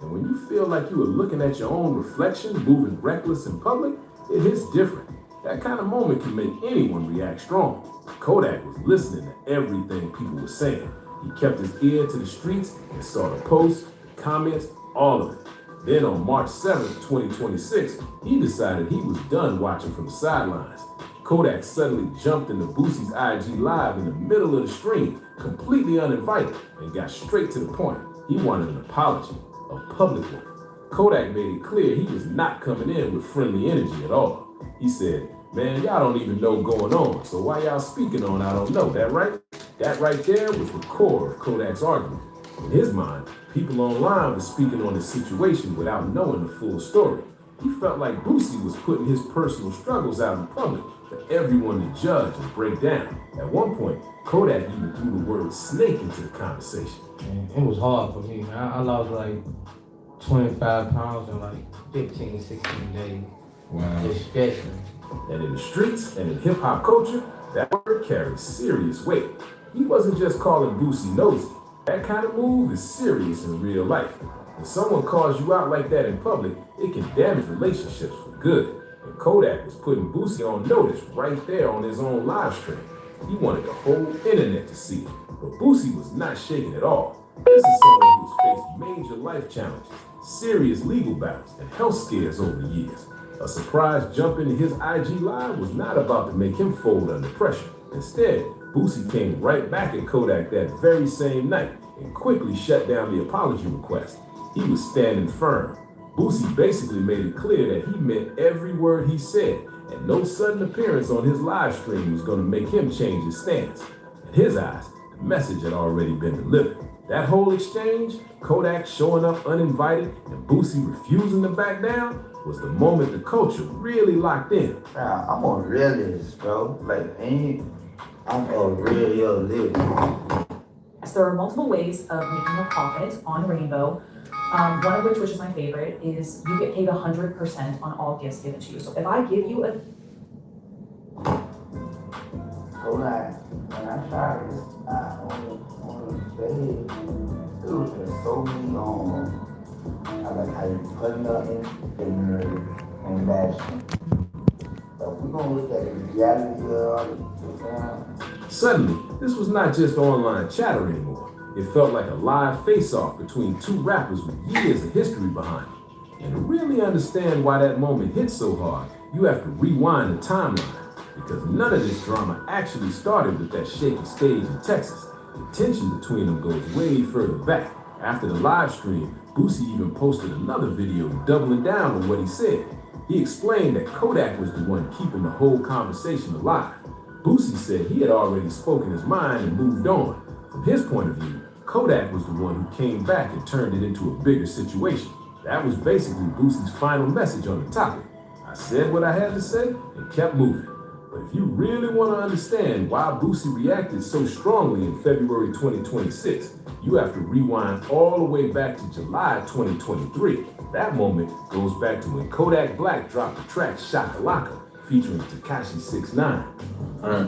And when you feel like you were looking at your own reflection, moving reckless in public, it hits different. That kind of moment can make anyone react strong. Kodak was listening to everything people were saying. He kept his ear to the streets and saw the posts, comments, all of it. Then on March 7th, 2026, he decided he was done watching from the sidelines. Kodak suddenly jumped into Boosie's IG Live in the middle of the stream, completely uninvited, and got straight to the point. He wanted an apology, a public one. Kodak made it clear he was not coming in with friendly energy at all. He said, "Man, y'all don't even know going on, so why y'all speaking on I don't know, that right?" That right there was the core of Kodak's argument. In his mind, people online were speaking on the situation without knowing the full story. He felt like Boosie was putting his personal struggles out in public for everyone to judge and break down. At one point, Kodak even threw the word snake into the conversation. It was hard for me, man. I lost like 25 pounds in like 15, 16 days. Wow. Especially. And in the streets and in hip-hop culture, that word carries serious weight. He wasn't just calling Boosie nosy. That kind of move is serious in real life. When someone calls you out like that in public, it can damage relationships for good. And Kodak was putting Boosie on notice right there on his own live stream. He wanted the whole internet to see it. But Boosie was not shaking at all. This is someone who's faced major life challenges, serious legal battles, and health scares over the years. A surprise jump into his IG Live was not about to make him fold under pressure. Instead, Boosie came right back at Kodak that very same night and quickly shut down the apology request. He was standing firm. Boosie basically made it clear that he meant every word he said, and no sudden appearance on his live stream was going to make him change his stance. In his eyes, the message had already been delivered. That whole exchange, Kodak showing up uninvited and Boosie refusing to back down, was the moment the culture really locked in. I'm a realist, bro. I'm a real There are multiple ways of making a profit on Rainbow. One of which is my favorite, is you get paid 100% on all gifts given to you. So if I give you a... Hold on. When I tried this on the stage, it was just so many I like how you putting up and bashing. So if we're gonna look at the reality of Suddenly, this was not just online chatter anymore. It felt like a live face-off between two rappers with years of history behind them. And to really understand why that moment hit so hard, you have to rewind the timeline, because none of this drama actually started with that shaky stage in Texas. The tension between them goes way further back. After the live stream, Boosie even posted another video doubling down on what he said. He explained that Kodak was the one keeping the whole conversation alive. Boosie said he had already spoken his mind and moved on. From his point of view, Kodak was the one who came back and turned it into a bigger situation. That was basically Boosie's final message on the topic. I said what I had to say and kept moving. But if you really want to understand why Boosie reacted so strongly in February 2026, you have to rewind all the way back to July 2023. That moment goes back to when Kodak Black dropped the track Shakalaka, featuring Tekashi 6ix9ine.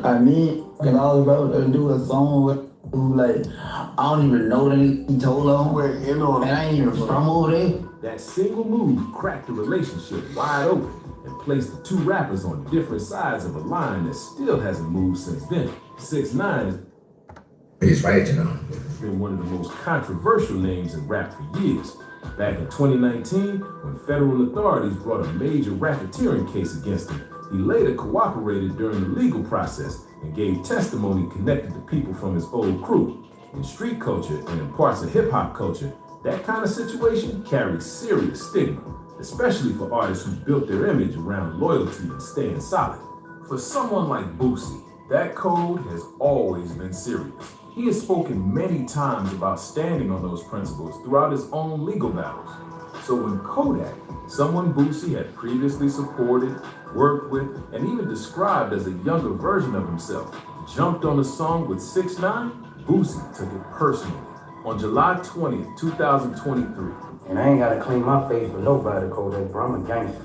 I mean, and I was about to do a song with like, I don't even know that he told them, and I ain't even from over there. That single move cracked the relationship wide open and placed the two rappers on different sides of a line that still hasn't moved since then. 6ix9ine He's right, you know. has been one of the most controversial names in rap for years. Back in 2019, when federal authorities brought a major racketeering case against him, he later cooperated during the legal process and gave testimony connected to people from his old crew. In street culture and in parts of hip-hop culture, that kind of situation carries serious stigma, especially for artists who built their image around loyalty and staying solid. For someone like Boosie, that code has always been serious. He has spoken many times about standing on those principles throughout his own legal battles. So when Kodak someone Boosie had previously supported, worked with, and even described as a younger version of himself, jumped on a song with 6ix9ine, Boosie took it personally. On July 20th, 2023. And I ain't gotta clean my face for nobody, Kodak, bro. I'm a gangster.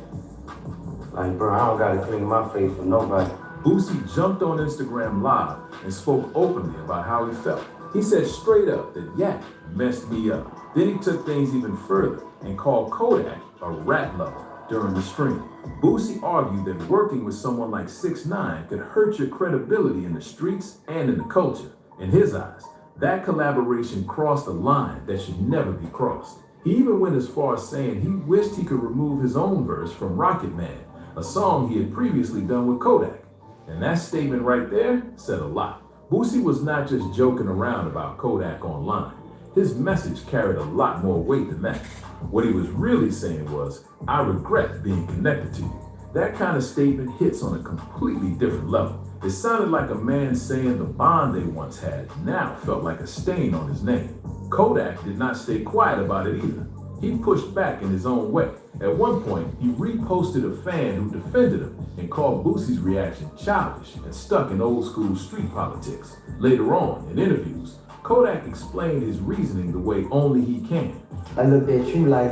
Like, bro, I don't gotta clean my face for nobody. Boosie jumped on Instagram Live and spoke openly about how he felt. He said straight up that Yak messed me up. Then he took things even further and called Kodak a rat lover during the stream. Boosie argued that working with someone like 6ix9ine could hurt your credibility in the streets and in the culture. In his eyes, that collaboration crossed a line that should never be crossed. He even went as far as saying he wished he could remove his own verse from Rocket Man, a song he had previously done with Kodak. And that statement right there said a lot. Boosie was not just joking around about Kodak online. His message carried a lot more weight than that. What he was really saying was, I regret being connected to you. That kind of statement hits on a completely different level. It sounded like a man saying the bond they once had now felt like a stain on his name. Kodak did not stay quiet about it either. He pushed back in his own way. At one point, he reposted a fan who defended him and called Boosie's reaction childish and stuck in old school street politics. Later on, in interviews, Kodak explained his reasoning the way only he can. I looked at you like,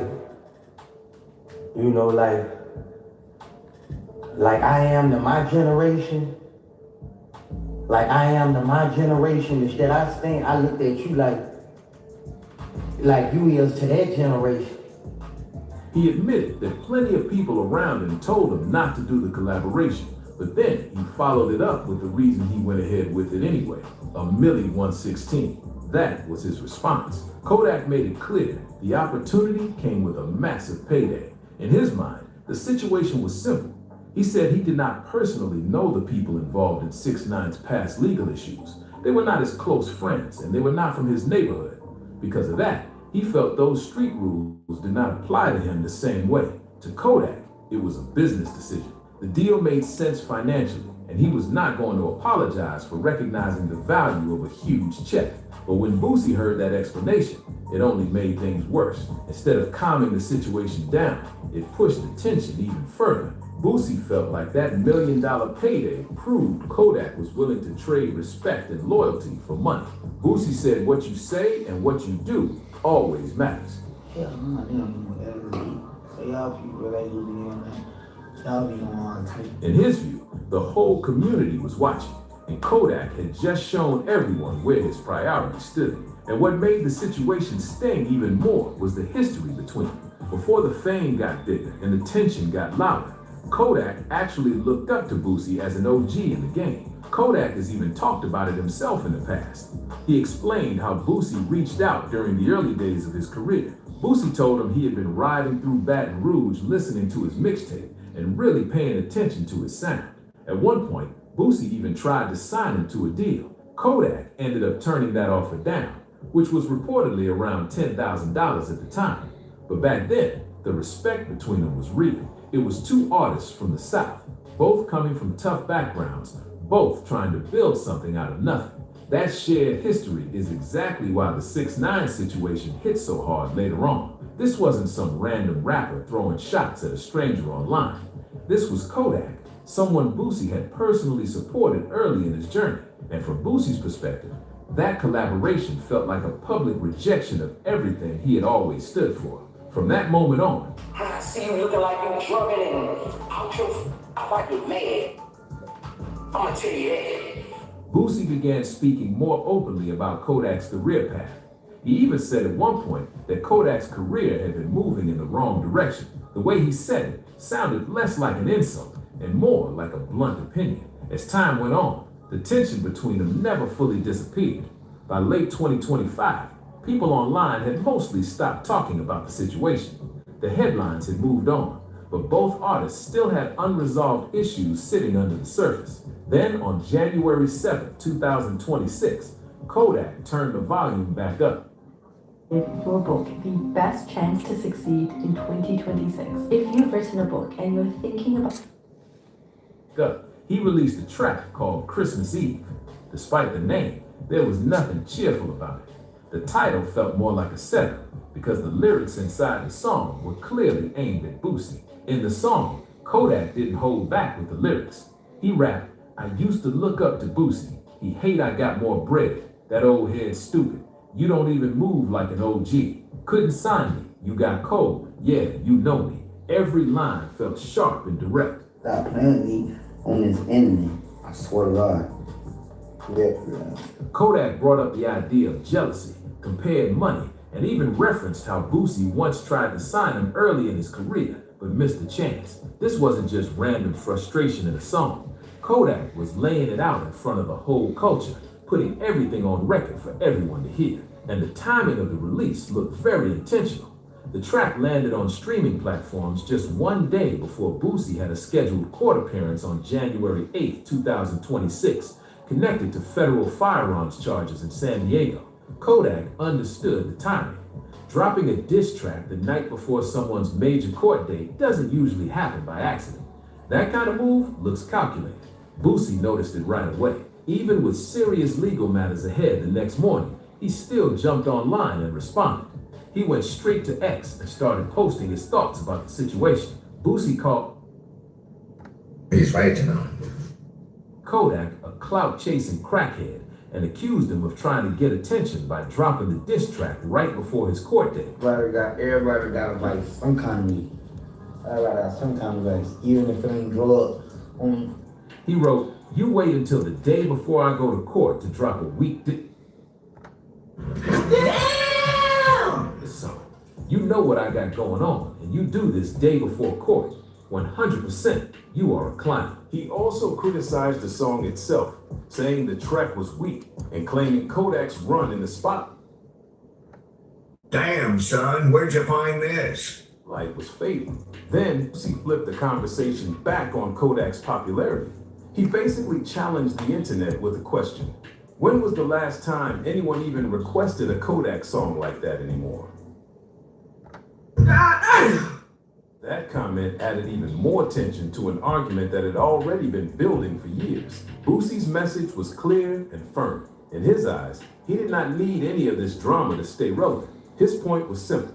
you know, like I am to my generation. Like I am to my generation. Instead, I looked at you like you is to that generation. He admitted that plenty of people around him told him not to do the collaboration, but then he followed it up with the reason he went ahead with it anyway, a Milli 116. That was his response. Kodak made it clear the opportunity came with a massive payday. In his mind, the situation was simple. He said he did not personally know the people involved in 6ix9ine's past legal issues. They were not his close friends, and they were not from his neighborhood. Because of that, he felt those street rules did not apply to him the same way. To Kodak, it was a business decision. The deal made sense financially, and he was not going to apologize for recognizing the value of a huge check. But when Boosie heard that explanation, it only made things worse. Instead of calming the situation down, it pushed the tension even further. Boosie felt like that $1 million payday proved Kodak was willing to trade respect and loyalty for money. Boosie said what you say and what you do always matters. Hell no, they don't know whatever. So y'all people that you be on that, y'all be on tape. In his view, the whole community was watching, and Kodak had just shown everyone where his priorities stood. And what made the situation sting even more was the history between them. Before the fame got bigger and the tension got louder, Kodak actually looked up to Boosie as an OG in the game. Kodak has even talked about it himself in the past. He explained how Boosie reached out during the early days of his career. Boosie told him he had been riding through Baton Rouge listening to his mixtape and really paying attention to his sound. At one point, Boosie even tried to sign him to a deal. Kodak ended up turning that offer down, which was reportedly around $10,000 at the time. But back then, the respect between them was real. It was two artists from the South, both coming from tough backgrounds, both trying to build something out of nothing. That shared history is exactly why the 6ix9ine situation hit so hard later on. This wasn't some random rapper throwing shots at a stranger online. This was Kodak, someone Boosie had personally supported early in his journey. And from Boosie's perspective, that collaboration felt like a public rejection of everything he had always stood for. From that moment on, I see you looking like you drumming and out your, I like you mad. I'm gonna tell you that. Boosie began speaking more openly about Kodak's career path. He even said at one point that Kodak's career had been moving in the wrong direction. The way he said it sounded less like an insult and more like a blunt opinion. As time went on, the tension between them never fully disappeared. By late 2025, people online had mostly stopped talking about the situation. The headlines had moved on, but both artists still had unresolved issues sitting under the surface. Then on January 7, 2026, Kodak turned the volume back up. Your book, the best chance to succeed in 2026. If you've written a book and you're thinking about... He released a track called Christmas Eve. Despite the name, there was nothing cheerful about it. The title felt more like a setup because the lyrics inside the song were clearly aimed at Boosie. In the song, Kodak didn't hold back with the lyrics. He rapped, "I used to look up to Boosie. He hate I got more bread. That old head stupid. You don't even move like an OG. Couldn't sign me. You got cold. Yeah, you know me." Every line felt sharp and direct. Stop playing me on this internet. I swear to God. Yeah. Kodak brought up the idea of jealousy, compared money, and even referenced how Boosie once tried to sign him early in his career, but missed the chance. This wasn't just random frustration in a song. Kodak was laying it out in front of the whole culture, putting everything on record for everyone to hear. And the timing of the release looked very intentional. The track landed on streaming platforms just one day before Boosie had a scheduled court appearance on January 8, 2026, connected to federal firearms charges in San Diego. Kodak understood the timing. Dropping a diss track the night before someone's major court date doesn't usually happen by accident. That kind of move looks calculated. Boosie noticed it right away. Even with serious legal matters ahead the next morning, he still jumped online and responded. He went straight to X and started posting his thoughts about the situation. Boosie called He's right, you know. Kodak a clout-chasing crackhead and accused him of trying to get attention by dropping the diss track right before his court date. Everybody got like some kind of need. Everybody got some kind of advice, even if it ain't drugs. He wrote, "You wait until the day before I go to court to drop a weak So, you know what I got going on, and you do this day before court. 100%, you are a clown." He also criticized the song itself, saying the track was weak and claiming Kodak's run in the spot. "Damn, son, where'd you find this?" Light was fading. Then he flipped the conversation back on Kodak's popularity. He basically challenged the internet with a question. When was the last time anyone even requested a Kodak song like that anymore? That comment added even more tension to an argument that had already been building for years. Boosie's message was clear and firm. In his eyes, he did not need any of this drama to stay relevant. His point was simple.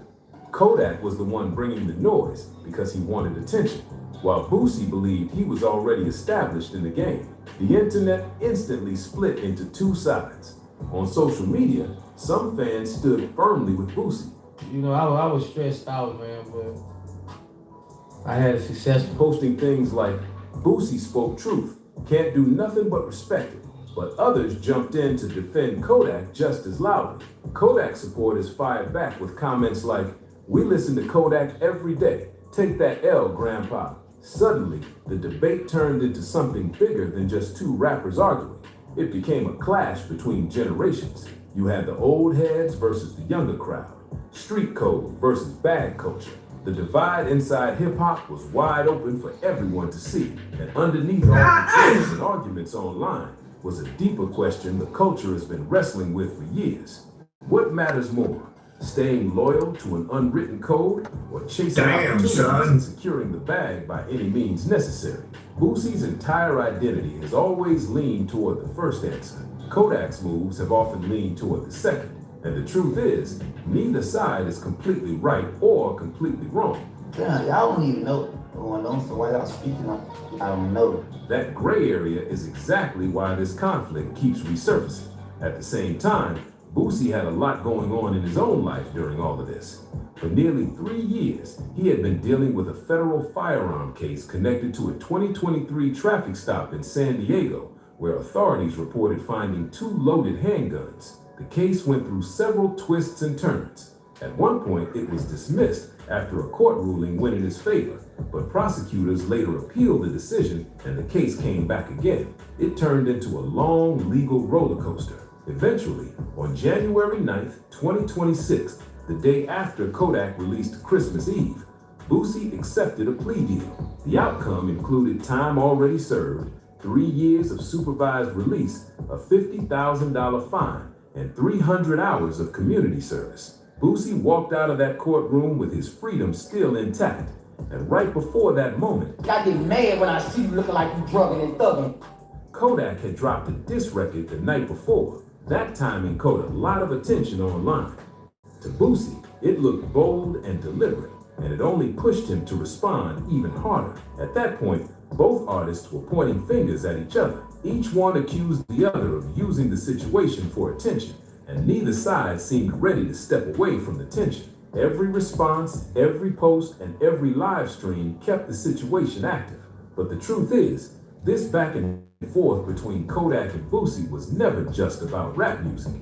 Kodak was the one bringing the noise because he wanted attention, while Boosie believed he was already established in the game. The internet instantly split into two sides. On social media, some fans stood firmly with Boosie. You know, I was stressed out, man, but I had a success. Posting things like, "Boosie spoke truth, can't do nothing but respect it." But others jumped in to defend Kodak just as loudly. Kodak supporters fired back with comments like, "We listen to Kodak every day. Take that L, Grandpa." Suddenly, the debate turned into something bigger than just two rappers arguing. It became a clash between generations. You had the old heads versus the younger crowd, street code versus bag culture. The divide inside hip-hop was wide open for everyone to see. And underneath all the debates and arguments online was a deeper question the culture has been wrestling with for years. What matters more? Staying loyal to an unwritten code, or chasing opportunities and securing the bag by any means necessary? Boosie's entire identity has always leaned toward the first answer. Kodak's moves have often leaned toward the second. And the truth is, neither side is completely right or completely wrong. Yeah, y'all don't even know what's going on, so why y'all speaking up? I don't know. That gray area is exactly why this conflict keeps resurfacing. At the same time, Boosie had a lot going on in his own life during all of this. For nearly 3 years, he had been dealing with a federal firearm case connected to a 2023 traffic stop in San Diego, where authorities reported finding 2 loaded handguns. The case went through several twists and turns. At one point, it was dismissed after a court ruling went in his favor, but prosecutors later appealed the decision and the case came back again. It turned into a long legal roller coaster. Eventually, on January 9th, 2026, the day after Kodak released Christmas Eve, Boosie accepted a plea deal. The outcome included time already served, 3 years of supervised release, a $50,000 fine, and 300 hours of community service. Boosie walked out of that courtroom with his freedom still intact. And right before that moment, I get mad when I see you looking like you drugging and thugging. Kodak had dropped a diss record the night before. That timing caught a lot of attention online. To Boosie, it looked bold and deliberate, and it only pushed him to respond even harder. At that point, both artists were pointing fingers at each other. Each one accused the other of using the situation for attention, and neither side seemed ready to step away from the tension. Every response, every post, and every live stream kept the situation active. But the truth is, this back and forth between Kodak and Boosie was never just about rap music.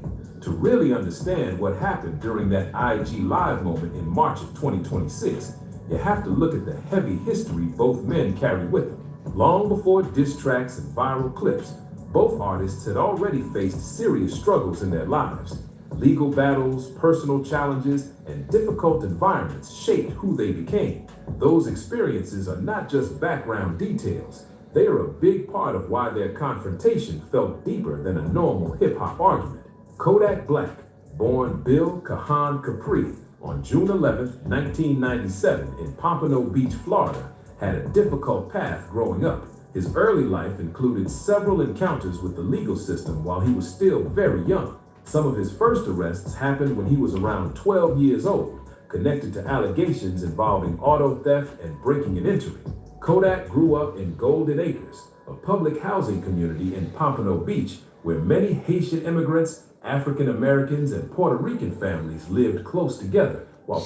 To really understand what happened during that IG Live moment in March of 2026, you have to look at the heavy history both men carry with them. Long before diss tracks and viral clips, both artists had already faced serious struggles in their lives. Legal battles, personal challenges, and difficult environments shaped who they became. Those experiences are not just background details. They are a big part of why their confrontation felt deeper than a normal hip-hop argument. Kodak Black, born Bill Kahan Capri on June 11, 1997 in Pompano Beach, Florida, had a difficult path growing up. His early life included several encounters with the legal system while he was still very young. Some of his first arrests happened when he was around 12 years old, connected to allegations involving auto theft and breaking and entering. Kodak grew up in Golden Acres, a public housing community in Pompano Beach where many Haitian immigrants, African Americans, and Puerto Rican families lived close together while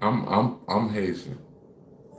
I'm Haitian.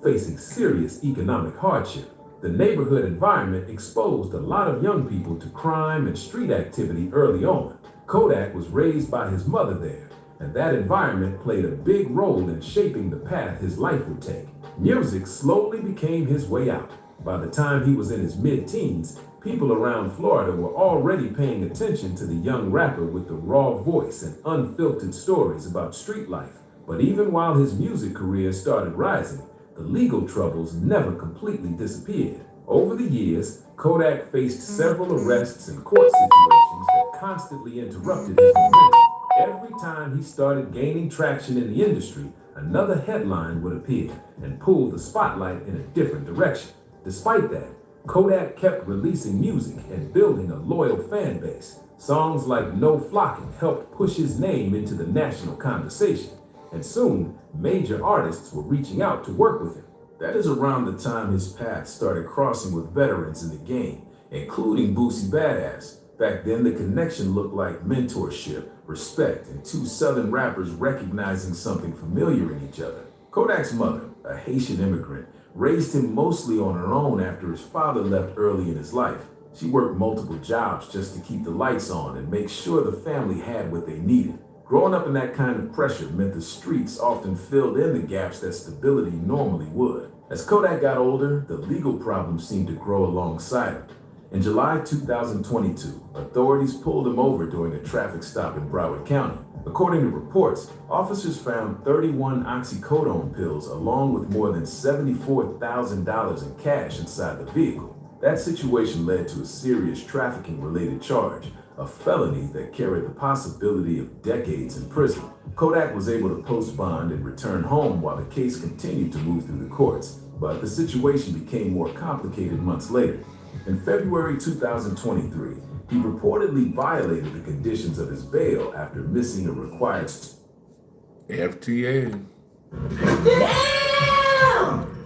Facing serious economic hardship. The neighborhood environment exposed a lot of young people to crime and street activity early on. Kodak was raised by his mother there, and that environment played a big role in shaping the path his life would take. Music slowly became his way out. By the time he was in his mid-teens, people around Florida were already paying attention to the young rapper with the raw voice and unfiltered stories about street life. But even while his music career started rising, the legal troubles never completely disappeared. Over the years, Kodak faced several arrests and court situations that constantly interrupted his momentum. Every time he started gaining traction in the industry, another headline would appear and pull the spotlight in a different direction. Despite that, Kodak kept releasing music and building a loyal fan base. Songs like No Flocking helped push his name into the national conversation, and soon, major artists were reaching out to work with him. That is around the time his path started crossing with veterans in the game, including Boosie Badass. Back then, the connection looked like mentorship, respect, and two Southern rappers recognizing something familiar in each other. Kodak's mother, a Haitian immigrant, raised him mostly on her own after his father left early in his life. She worked multiple jobs just to keep the lights on and make sure the family had what they needed. Growing up in that kind of pressure meant the streets often filled in the gaps that stability normally would. As Kodak got older, the legal problems seemed to grow alongside him. In July 2022, authorities pulled him over during a traffic stop in Broward County. According to reports, officers found 31 oxycodone pills along with more than $74,000 in cash inside the vehicle. That situation led to a serious trafficking-related charge, a felony that carried the possibility of decades in prison. Kodak was able to post bond and return home while the case continued to move through the courts, but the situation became more complicated months later. In February 2023, he reportedly violated the conditions of his bail after missing a required FTA.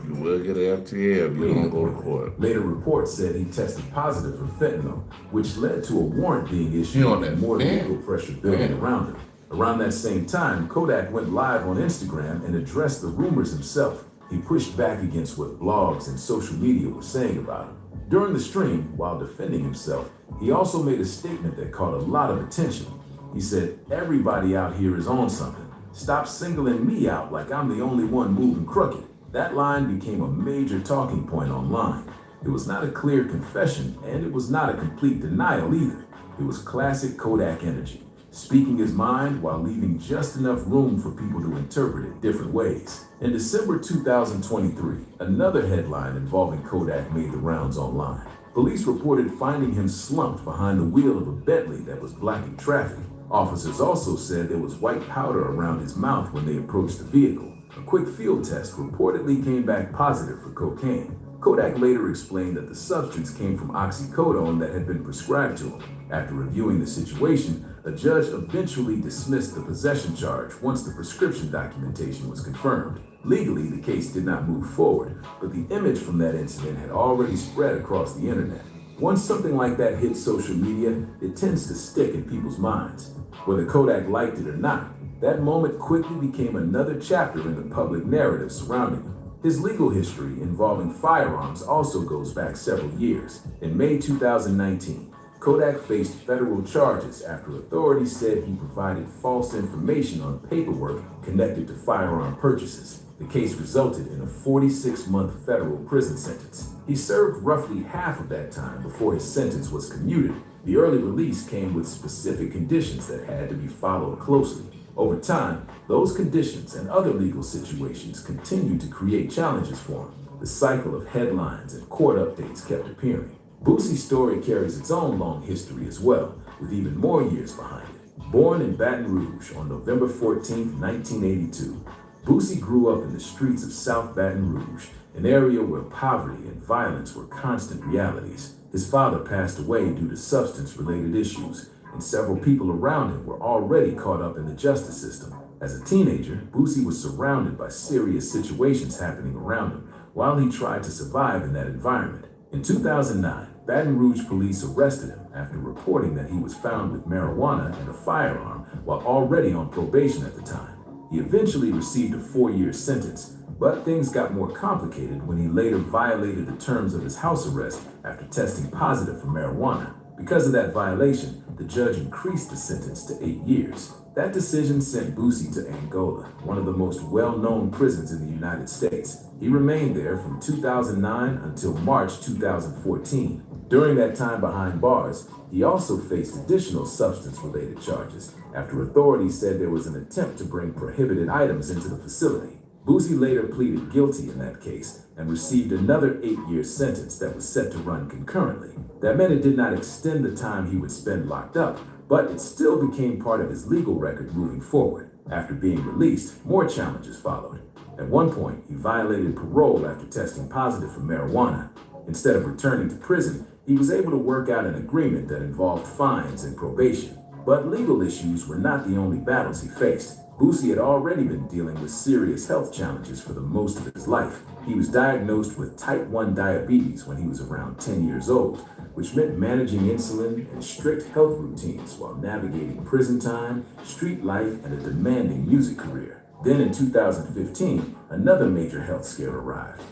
You will get an FTA if you don't go to court. Later reports said he tested positive for fentanyl, which led to a warrant being issued and more legal pressure building around him. Around that same time, Kodak went live on Instagram and addressed the rumors himself. He pushed back against what blogs and social media were saying about him. During the stream, while defending himself, he also made a statement that caught a lot of attention. He said, "Everybody out here is on something. Stop singling me out like I'm the only one moving crooked." That line became a major talking point online. It was not a clear confession, and it was not a complete denial either. It was classic Kodak energy, speaking his mind while leaving just enough room for people to interpret it different ways. In December 2023, another headline involving Kodak made the rounds online. Police reported finding him slumped behind the wheel of a Bentley that was blocking traffic. Officers also said there was white powder around his mouth when they approached the vehicle. A quick field test reportedly came back positive for cocaine. Kodak later explained that the substance came from oxycodone that had been prescribed to him. After reviewing the situation, a judge eventually dismissed the possession charge once the prescription documentation was confirmed. Legally, the case did not move forward, but the image from that incident had already spread across the internet. Once something like that hits social media, it tends to stick in people's minds. Whether Kodak liked it or not, that moment quickly became another chapter in the public narrative surrounding him. His legal history involving firearms also goes back several years. In May 2019, Kodak faced federal charges after authorities said he provided false information on paperwork connected to firearm purchases. The case resulted in a 46-month federal prison sentence. He served roughly half of that time before his sentence was commuted. The early release came with specific conditions that had to be followed closely. Over time, those conditions and other legal situations continued to create challenges for him. The cycle of headlines and court updates kept appearing. Boosie's story carries its own long history as well, with even more years behind it. Born in Baton Rouge on November 14, 1982, Boosie grew up in the streets of South Baton Rouge, an area where poverty and violence were constant realities. His father passed away due to substance-related issues, and several people around him were already caught up in the justice system. As a teenager, Boosie was surrounded by serious situations happening around him while he tried to survive in that environment. In 2009, Baton Rouge police arrested him after reporting that he was found with marijuana and a firearm while already on probation at the time. He eventually received a 4-year sentence, but things got more complicated when he later violated the terms of his house arrest after testing positive for marijuana. Because of that violation, the judge increased the sentence to 8 years. That decision sent Boosie to Angola, one of the most well-known prisons in the United States. He remained there from 2009 until March 2014. During that time behind bars, he also faced additional substance-related charges after authorities said there was an attempt to bring prohibited items into the facility. Boosie later pleaded guilty in that case and received another 8-year sentence that was set to run concurrently. That meant it did not extend the time he would spend locked up, but it still became part of his legal record moving forward. After being released, more challenges followed. At one point, he violated parole after testing positive for marijuana. Instead of returning to prison, he was able to work out an agreement that involved fines and probation. But legal issues were not the only battles he faced. Boosie had already been dealing with serious health challenges for the most of his life. He was diagnosed with type 1 diabetes when he was around 10 years old, which meant managing insulin and strict health routines while navigating prison time, street life, and a demanding music career. Then in 2015, another major health scare arrived.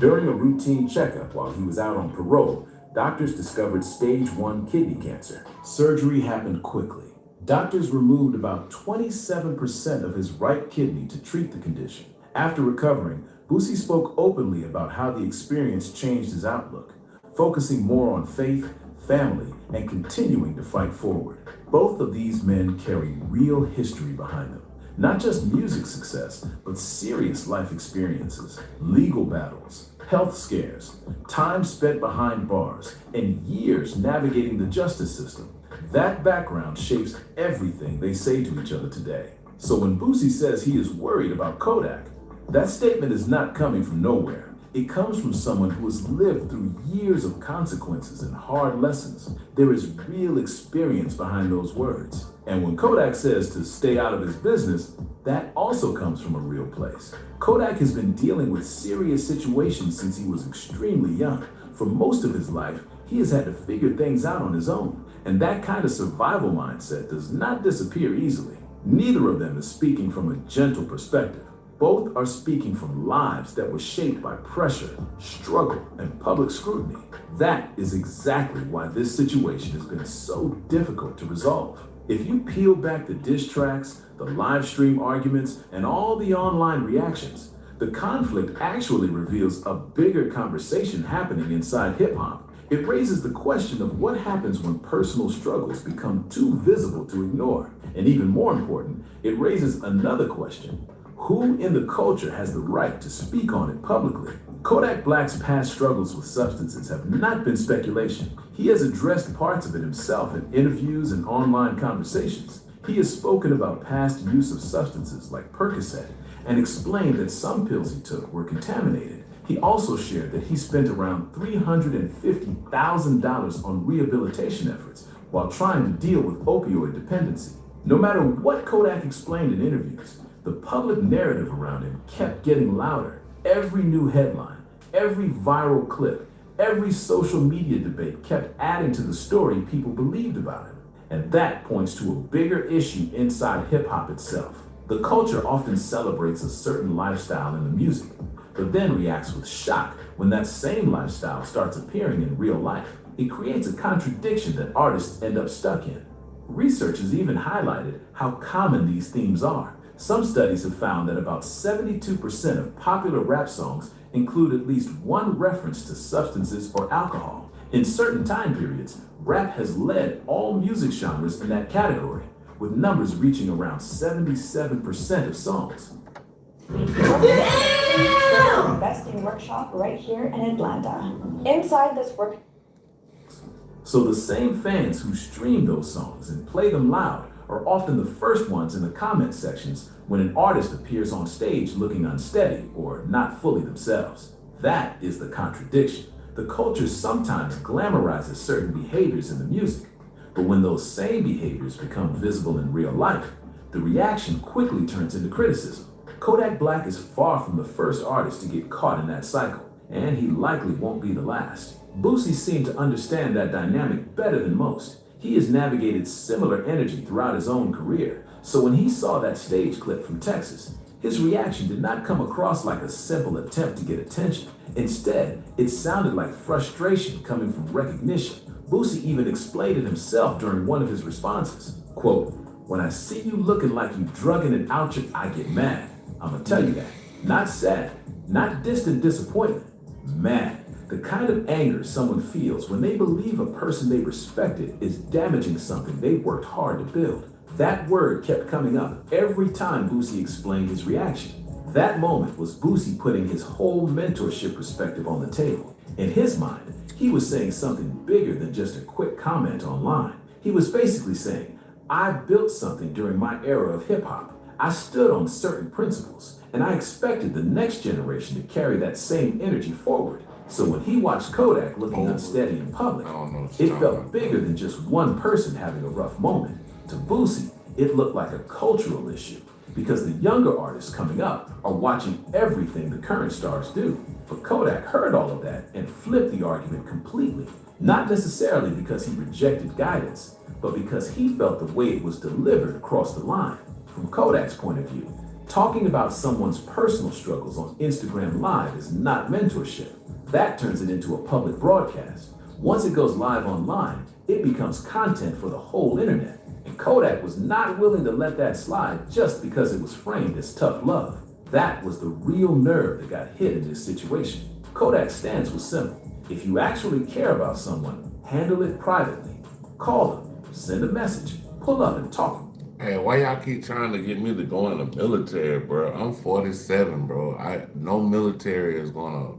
During a routine checkup while he was out on parole, doctors discovered stage 1 kidney cancer. Surgery happened quickly. Doctors removed about 27% of his right kidney to treat the condition. After recovering, Boosie spoke openly about how the experience changed his outlook, focusing more on faith, family, and continuing to fight forward. Both of these men carry real history behind them. Not just music success, but serious life experiences, legal battles, health scares, time spent behind bars, and years navigating the justice system. That background shapes everything they say to each other today. So when Boosie says he is worried about Kodak, that statement is not coming from nowhere. It comes from someone who has lived through years of consequences and hard lessons. There is real experience behind those words. And when Kodak says to stay out of his business, that also comes from a real place. Kodak has been dealing with serious situations since he was extremely young. For most of his life, he has had to figure things out on his own. And that kind of survival mindset does not disappear easily. Neither of them is speaking from a gentle perspective. Both are speaking from lives that were shaped by pressure, struggle, and public scrutiny. That is exactly why this situation has been so difficult to resolve. If you peel back the diss tracks, the live stream arguments, and all the online reactions, the conflict actually reveals a bigger conversation happening inside hip-hop. It raises the question of what happens when personal struggles become too visible to ignore. And even more important, it raises another question. Who in the culture has the right to speak on it publicly? Kodak Black's past struggles with substances have not been speculation. He has addressed parts of it himself in interviews and online conversations. He has spoken about past use of substances like Percocet and explained that some pills he took were contaminated. He also shared that he spent around $350,000 on rehabilitation efforts, while trying to deal with opioid dependency. No matter what Kodak explained in interviews, the public narrative around him kept getting louder. Every new headline, every viral clip, every social media debate kept adding to the story people believed about him. And that points to a bigger issue inside hip-hop itself. The culture often celebrates a certain lifestyle in the music, but then reacts with shock when that same lifestyle starts appearing in real life. It creates a contradiction that artists end up stuck in. Research has even highlighted how common these themes are. Some studies have found that about 72% of popular rap songs include at least one reference to substances or alcohol. In certain time periods, rap has led all music genres in that category, with numbers reaching around 77% of songs. Investing workshop right here in Atlanta. Inside this work. So the same fans who stream those songs and play them loud are often the first ones in the comment sections when an artist appears on stage looking unsteady or not fully themselves. That is the contradiction. The culture sometimes glamorizes certain behaviors in the music, but when those same behaviors become visible in real life, the reaction quickly turns into criticism. Kodak Black is far from the first artist to get caught in that cycle, and he likely won't be the last. Boosie seemed to understand that dynamic better than most. He has navigated similar energy throughout his own career, so when he saw that stage clip from Texas, his reaction did not come across like a simple attempt to get attention. Instead, it sounded like frustration coming from recognition. Boosie even explained it himself during one of his responses. Quote, "When I see you looking like you drugging an outfit, I get mad. I'ma tell you that. Not sad, not distant disappointment, mad. The kind of anger someone feels when they believe a person they respected is damaging something they worked hard to build." That word kept coming up every time Boosie explained his reaction. That moment was Boosie putting his whole mentorship perspective on the table. In his mind, he was saying something bigger than just a quick comment online. He was basically saying, I built something during my era of hip-hop. I stood on certain principles, and I expected the next generation to carry that same energy forward. So when he watched Kodak looking unsteady in public, it felt bigger than just one person having a rough moment. To Boosie, it looked like a cultural issue, because the younger artists coming up are watching everything the current stars do. But Kodak heard all of that and flipped the argument completely, not necessarily because he rejected guidance, but because he felt the way it was delivered across the line. From Kodak's point of view, talking about someone's personal struggles on Instagram Live is not mentorship. That turns it into a public broadcast. Once it goes live online, it becomes content for the whole internet. And Kodak was not willing to let that slide just because it was framed as tough love. That was the real nerve that got hit in this situation. Kodak's stance was simple. If you actually care about someone, handle it privately. Call them, send a message, pull up and talk. Hey, why y'all keep trying to get me to go in the military, bro? I'm 47, bro. No military is gonna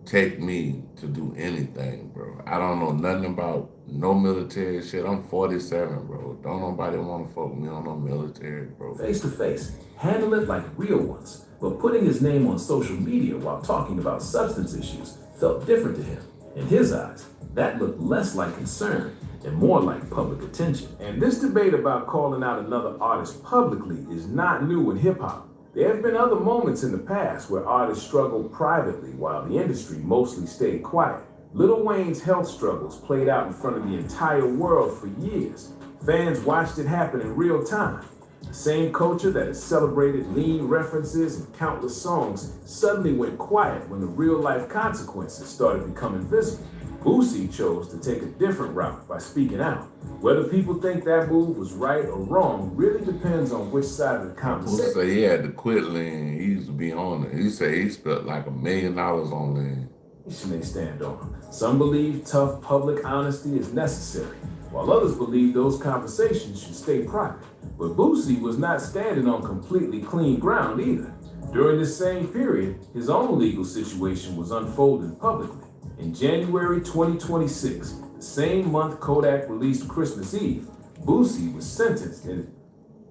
take me to do anything, bro. I don't know nothing about no military shit. I'm 47, bro. Don't nobody want to fuck with me on no military, bro. Face to face, handle it like real ones. But putting his name on social media while talking about substance issues felt different to him. In his eyes, that looked less like concern and more like public attention. And this debate about calling out another artist publicly is not new in hip-hop. There have been other moments in the past where artists struggled privately while the industry mostly stayed quiet. Lil Wayne's health struggles played out in front of the entire world for years. Fans watched it happen in real time. The same culture that has celebrated lean references and countless songs suddenly went quiet when the real-life consequences started becoming visible. Boosie chose to take a different route by speaking out. Whether people think that move was right or wrong really depends on which side of the conversation. Boosie said he had to quit lean. He used to be on it. He said he spent like $1 million on lean. They stand on. Some believe tough public honesty is necessary, while others believe those conversations should stay private. But Boosie was not standing on completely clean ground either. During this same period, his own legal situation was unfolding publicly. In January 2026, the same month Kodak released Christmas Eve, Boosie was sentenced in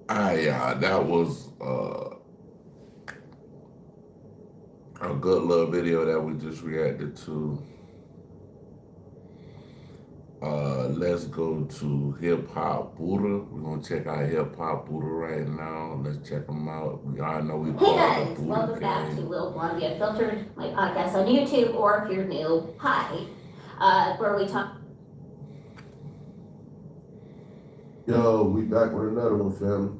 that was a good little video that we just reacted to. Let's go to Hip Hop Buddha. We're gonna check out Hip Hop Buddha right now. Let's check them out. We all know we Hey part of guys, the Buddha welcome back to gang. Lil Blondie Unfiltered, my podcast on YouTube, or if you're new, hi, where we talk. Yo, we back with another one, family.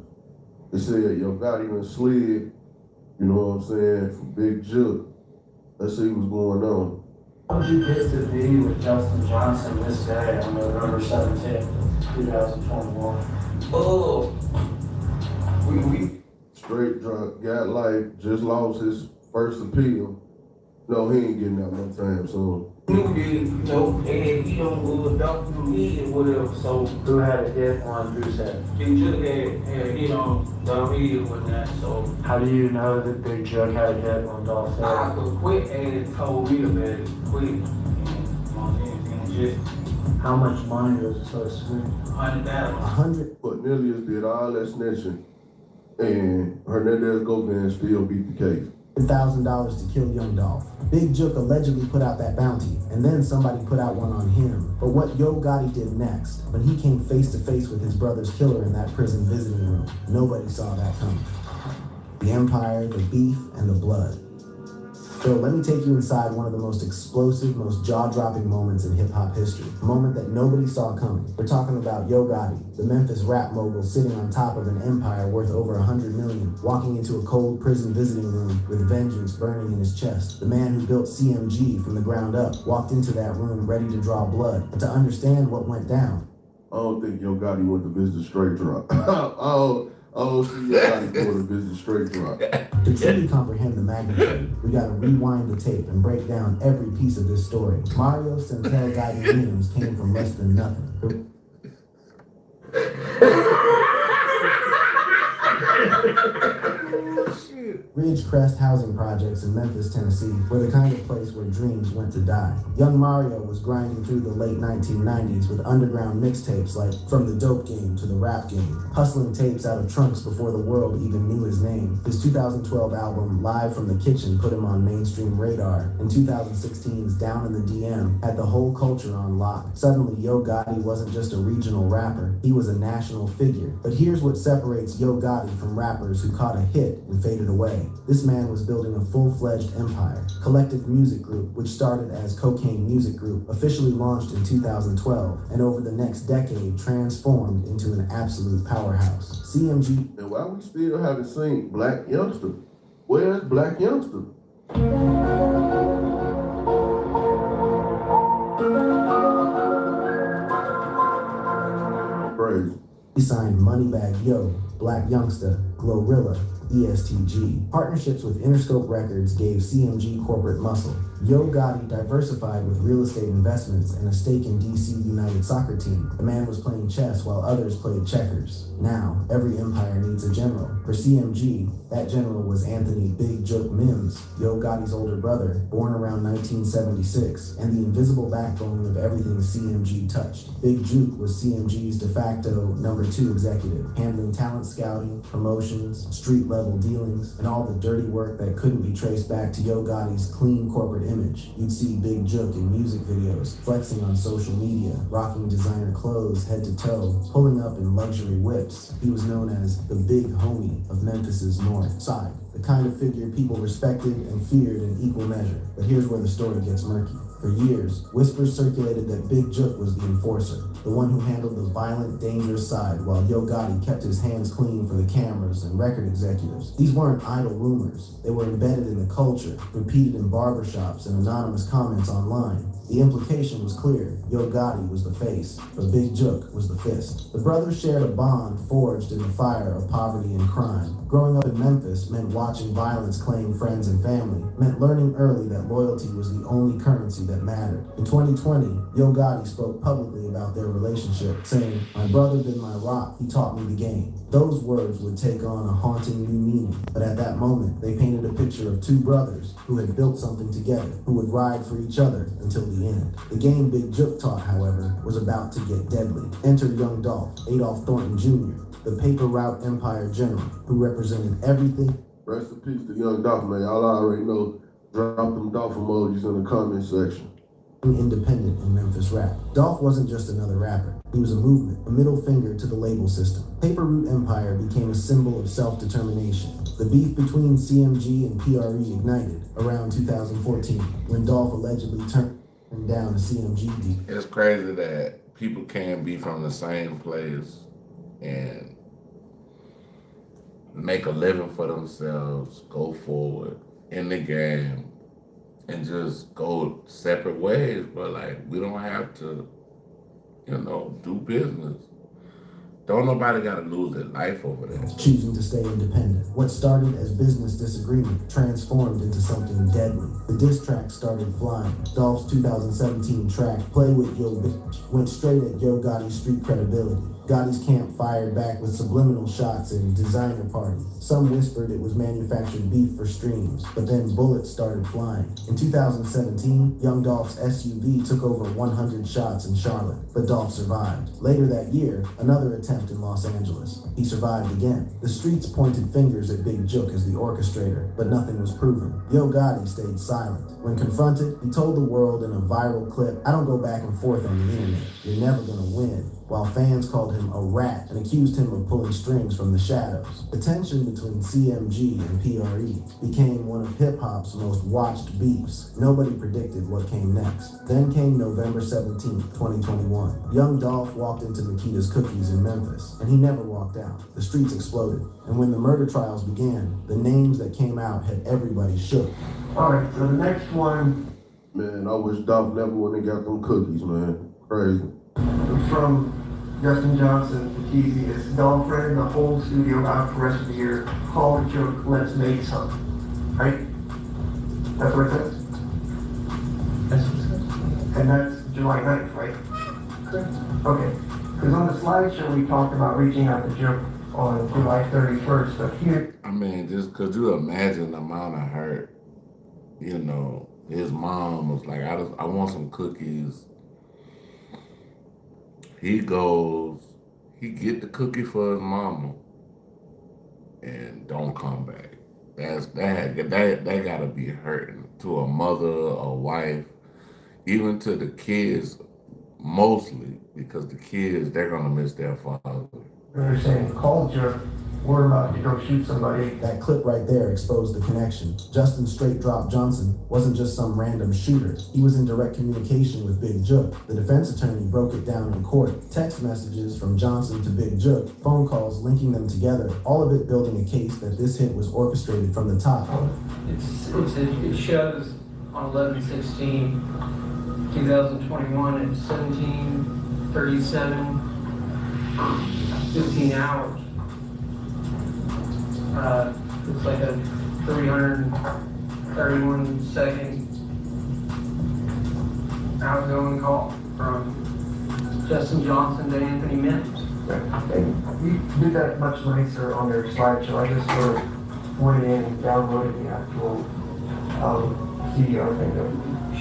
They said, yo, Gotti and slid, you know what I'm saying, for Big Juke. Let's see what's going on. How did you get to be with Justin Johnson this day on November 17th, 2021? Oh, we straight drunk, got life, just lost his first appeal. No, he ain't getting out no time soon. You did, you know, and he don't dump me and whatever, so. Who had a hit on Drew said? Big Jug had hit on Dolph Hill with that, so. How do you know that Big Jug had a hit on Dolph Hill? I could quit and told me about it, quit. How much money was it supposed to be? $100,000. But Nilius did all that snitching, and Hernandez Govan still beat the case. $1,000 to kill Young Dolph. Big Jook allegedly put out that bounty, and then somebody put out one on him. But what Yo Gotti did next, when he came face to face with his brother's killer in that prison visiting room, nobody saw that coming. The empire, the beef, and the blood. So let me take you inside one of the most explosive, most jaw-dropping moments in hip-hop history. A moment that nobody saw coming. We're talking about Yo Gotti, the Memphis rap mogul sitting on top of an empire worth over $100 million, walking into a cold prison visiting room with vengeance burning in his chest. The man who built CMG from the ground up walked into that room ready to draw blood. But to understand what went down, I don't think Yo Gotti went to visit Straight Drop. Oh, see Yo Gotti going to visit Straight Drop. to truly comprehend the magnitude, we gotta rewind the tape and break down every piece of this story. Mario Centel guiding Williams came from less than nothing. Ridgecrest housing projects in Memphis, Tennessee were the kind of place where dreams went to die. Young Mario was grinding through the late 1990s with underground mixtapes like From the Dope Game to the Rap Game, hustling tapes out of trunks before the world even knew his name. His 2012 album Live from the Kitchen put him on mainstream radar, and 2016's Down in the DM had the whole culture on lock. Suddenly, Yo Gotti wasn't just a regional rapper, he was a national figure. But here's what separates Yo Gotti from rappers who caught a hit and faded away. This man was building a full-fledged empire. Collective Music Group, which started as Cocaine Music Group, officially launched in 2012, and over the next decade transformed into an absolute powerhouse. CMG. And why we still haven't seen Black Youngster? Where's Black Youngster? Crazy. He signed Moneybag Yo, Black Youngster, Glorilla, ESTG. Partnerships with Interscope Records gave CMG corporate muscle. Yo Gotti diversified with real estate investments and a stake in DC United soccer team. The man was playing chess while others played checkers. Now, every empire needs a general. For CMG, that general was Anthony Big Joke Mims, Yo Gotti's older brother, born around 1976, and the invisible backbone of everything CMG touched. Big Juke was CMG's de facto #2 executive, handling talent scouting, promotions, street-level dealings, and all the dirty work that couldn't be traced back to Yo Gotti's clean corporate image. You'd see Big Jook in music videos, flexing on social media, rocking designer clothes head to toe, pulling up in luxury whips. He was known as the big homie of Memphis's North Side, the kind of figure people respected and feared in equal measure. But here's where the story gets murky. For years, whispers circulated that Big Jook was the enforcer, the one who handled the violent, dangerous side, while Yo Gotti kept his hands clean for the cameras and record executives. These weren't idle rumors. They were embedded in the culture, repeated in barbershops and anonymous comments online. The implication was clear. Yo Gotti was the face, but Big Jook was the fist. The brothers shared a bond forged in the fire of poverty and crime. Growing up in Memphis meant watching violence claim friends and family, meant learning early that loyalty was the only currency that mattered. In 2020, Yo Gotti spoke publicly about their relationship, saying, "My brother been my rock, he taught me the game." Those words would take on a haunting new meaning, but at that moment, they painted a picture of two brothers who had built something together, who would ride for each other until the end. The game Big Jook taught, however, was about to get deadly. Enter Young Dolph, Adolph Thornton Jr., the paper route empire general, who represented everything. Rest in peace to Young Dolph, man. Y'all already know. Drop them Dolph emojis in the comment section. independent in Memphis rap. Dolph wasn't just another rapper. He was a movement, a middle finger to the label system. Paper Route Empire became a symbol of self-determination. The beef between CMG and PRE ignited around 2014 when Dolph allegedly turned down a CMG deal. It's crazy that people can be from the same place and make a living for themselves, go forward in the game, and just go separate ways. But like, we don't have to, do business. Don't nobody gotta lose their life over that. Choosing to stay independent. What started as business disagreement transformed into something deadly. The diss track started flying. Dolph's 2017 track, Play With Yo Bitch, went straight at Yo Gotti's street credibility. Gotti's camp fired back with subliminal shots and designer parties. Some whispered it was manufactured beef for streams, but then bullets started flying. In 2017, Young Dolph's SUV took over 100 shots in Charlotte, but Dolph survived. Later that year, another attempt in Los Angeles. He survived again. The streets pointed fingers at Big Jook as the orchestrator, but nothing was proven. Yo Gotti stayed silent. When confronted, he told the world in a viral clip, "I don't go back and forth on the internet. You're never gonna win," while fans called him a rat and accused him of pulling strings from the shadows. The tension between CMG and PRE became one of hip-hop's most watched beefs. Nobody predicted what came next. Then came November 17th, 2021. Young Dolph walked into Makita's Cookies in Memphis, and he never walked out. The streets exploded, and when the murder trials began, the names that came out had everybody shook. All right, so the next one. Man, I wish Dolph never went and got them cookies, man. Crazy. It's from Justin Johnson to Keezy. It's Dolph rented the whole studio out for the rest of the year. Call a joke, let's make something. Right? That's what it says? That's what it says. And that's July 9th, right? Correct. Okay. Because on the slideshow, we talked about reaching out to Joe on July 31st, but here. I mean, just could you imagine the amount of hurt? His mom was like, I want some cookies. He goes, he get the cookie for his mama and don't come back. That gotta be hurting to a mother, a wife, even to the kids mostly, because the kids, they're gonna miss their father. They're saying, call Joe. We're about to go shoot somebody. That clip right there exposed the connection. Justin Straight Drop Johnson wasn't just some random shooter. He was in direct communication with Big Jook. The defense attorney broke it down in court. Text messages from Johnson to Big Jook, phone calls linking them together, all of it building a case that this hit was orchestrated from the top. It shows on 11/16, 2021 at 17:37, 15 hours. Looks like a 331 second outgoing call from Justin Johnson to Anthony Mims. You did that much nicer on their slideshow. I just sort of went in and downloaded the actual CDR thing to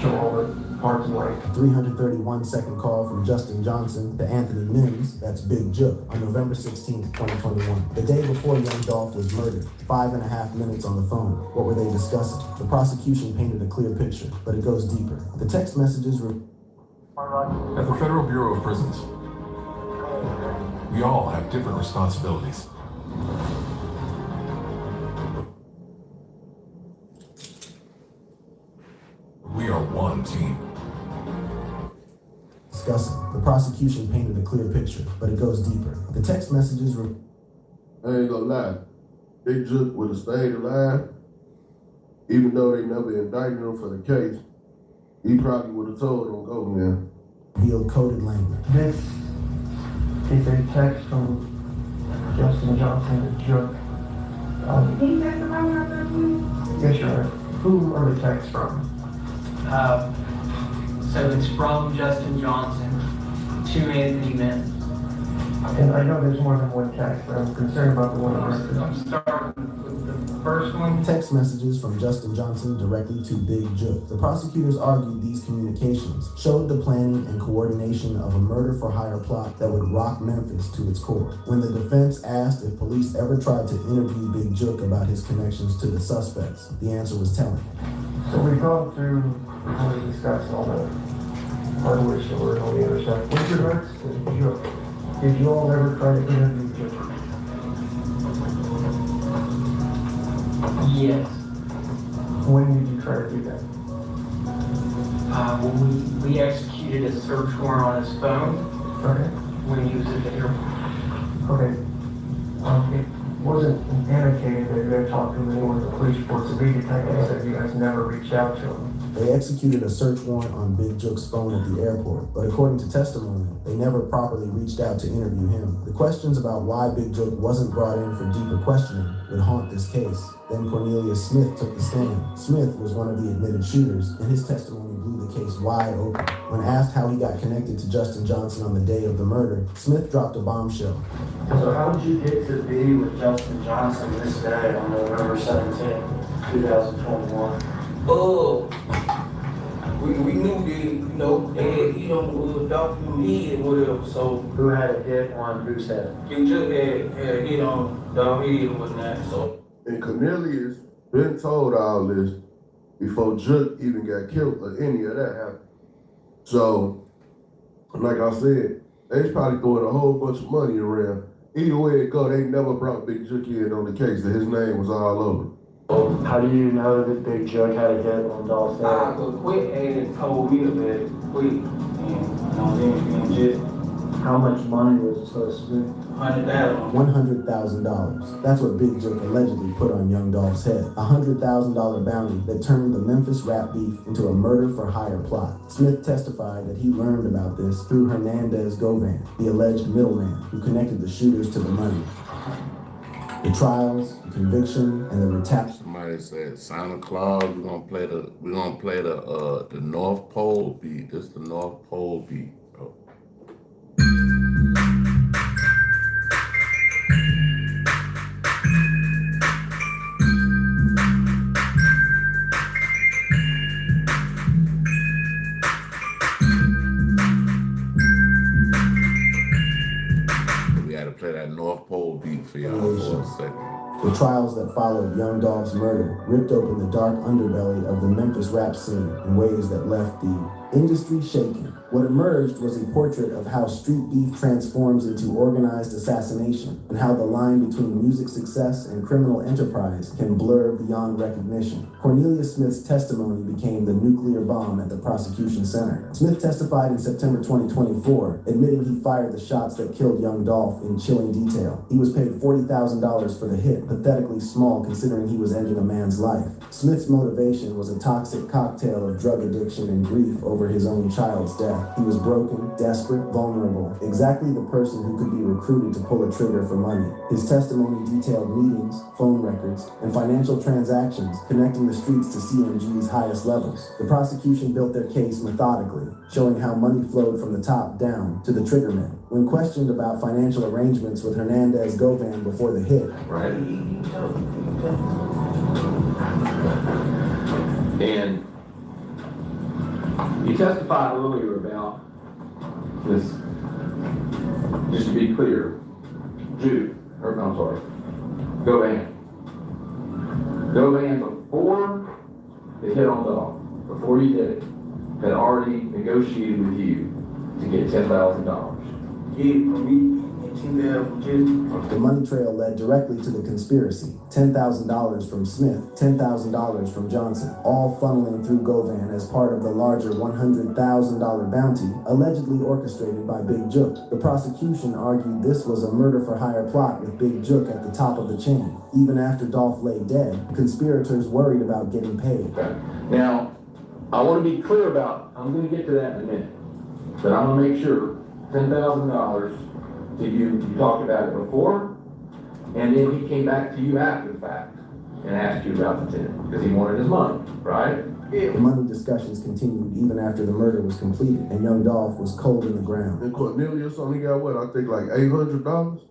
show all the parts and like. 331 second call from Justin Johnson to Anthony Mims, that's Big Jook, on November 16th, 2021. The day before Young Dolph was murdered. 5.5 minutes on the phone. What were they discussing? The prosecution painted a clear picture, but it goes deeper. The text messages were at the Federal Bureau of Prisons. We all have different responsibilities. We are one team. Discussing. The prosecution painted a clear picture, but it goes deeper. The text messages were. I ain't gonna lie. Big Jook would have stayed alive, even though they never indicted him for the case. He probably would have told him, go, man. Revealed coded language. This is a text from Justin Johnson to Jook. Yes, sure. Who are the texts from? So it's from Justin Johnson to Anthony Mims. And I know there's more than one text, but I'm concerned about the one on record. I'm starting with the first one. Text messages from Justin Johnson directly to Big Jook. The prosecutors argued these communications showed the planning and coordination of a murder-for-hire plot that would rock Memphis to its core. When the defense asked if police ever tried to interview Big Jook about his connections to the suspects, the answer was telling. So we've gone through, we discussed all the I wish there were on the other side. With regards to Joe, did you all ever try to interview Joe? Yes. When did you try to do that? When we executed a search warrant on his phone Okay. when he was at the airport. Okay. It wasn't indicated that you had talked to anyone in the police force. The lead detective said you guys never reached out to him. They executed a search warrant on Big Jook's phone at the airport, but according to testimony, they never properly reached out to interview him. The questions about why Big Jook wasn't brought in for deeper questioning would haunt this case. Then Cornelius Smith took the stand. Smith was one of the admitted shooters, and his testimony blew the case wide open. When asked how he got connected to Justin Johnson on the day of the murder, Smith dropped a bombshell. So how did you get to be with Justin Johnson this day on November 17th, 2021? We knew that, they had hit on Dolph in the head or whatever, so. Who had a hit on whose head? He just had a hit on Dolph head or whatnot, so. And Cornelius been told all this before Jook even got killed or any of that happened. So, like I said, they's probably throwing a whole bunch of money around. Either way it go, they never brought Big Jook in on the case that his name was all over. How do you know that Big Jook had a hit on Dolph's head? But Quick had told me about it, Quick, and just. How much money was it supposed to be? $100,000. That's what Big Jook allegedly put on young Dolph's head. A $100,000 bounty that turned the Memphis rap beef into a murder for hire plot. Smith testified that he learned about this through Hernandez Govan, the alleged middleman who connected the shooters to the money. The trials, the conviction, and the retaliation. Somebody said Santa Claus. We're gonna play the North Pole beat. This is the North Pole beat, bro. We had to play that North Pole beat for y'all for a second. The trials that followed young Dolph's murder ripped open the dark underbelly of the Memphis rap scene in ways that left the industry shaking. What emerged was a portrait of how street beef transforms into organized assassination, and how the line between music success and criminal enterprise can blur beyond recognition. Cornelius Smith's testimony became the nuclear bomb at the prosecution center. Smith testified in September 2024, admitting he fired the shots that killed young Dolph in chilling detail. He was paid $40,000 for the hit, pathetically small considering he was ending a man's life. Smith's motivation was a toxic cocktail of drug addiction and grief over his own child's death. He was broken, desperate, vulnerable, exactly the person who could be recruited to pull a trigger for money. His testimony detailed meetings, phone records, and financial transactions connecting the streets to CMG's highest levels. The prosecution built their case methodically, showing how money flowed from the top down to the triggermen. When questioned about financial arrangements with Hernandez Govan before the hit, right? And you testified earlier about this, just to be clear, Govan before the hit on Dog, before you did it, had already negotiated with you to get $10,000. The money trail led directly to the conspiracy. $10,000 from Smith, $10,000 from Johnson, all funneling through Govan as part of the larger $100,000 bounty allegedly orchestrated by Big Jook. The prosecution argued this was a murder for hire plot with Big Jook at the top of the chain. Even after Dolph lay dead, conspirators worried about getting paid. Okay. Now, I want to be clear about, I'm going to get to that in a minute, but I'm going to make sure $10,000 to you talked about it before, and then he came back to you after the fact and asked you about the 10 because he wanted his money, right? The money discussions continued even after the murder was completed and young Dolph was cold in the ground. And Cornelius only got what, I think like $800?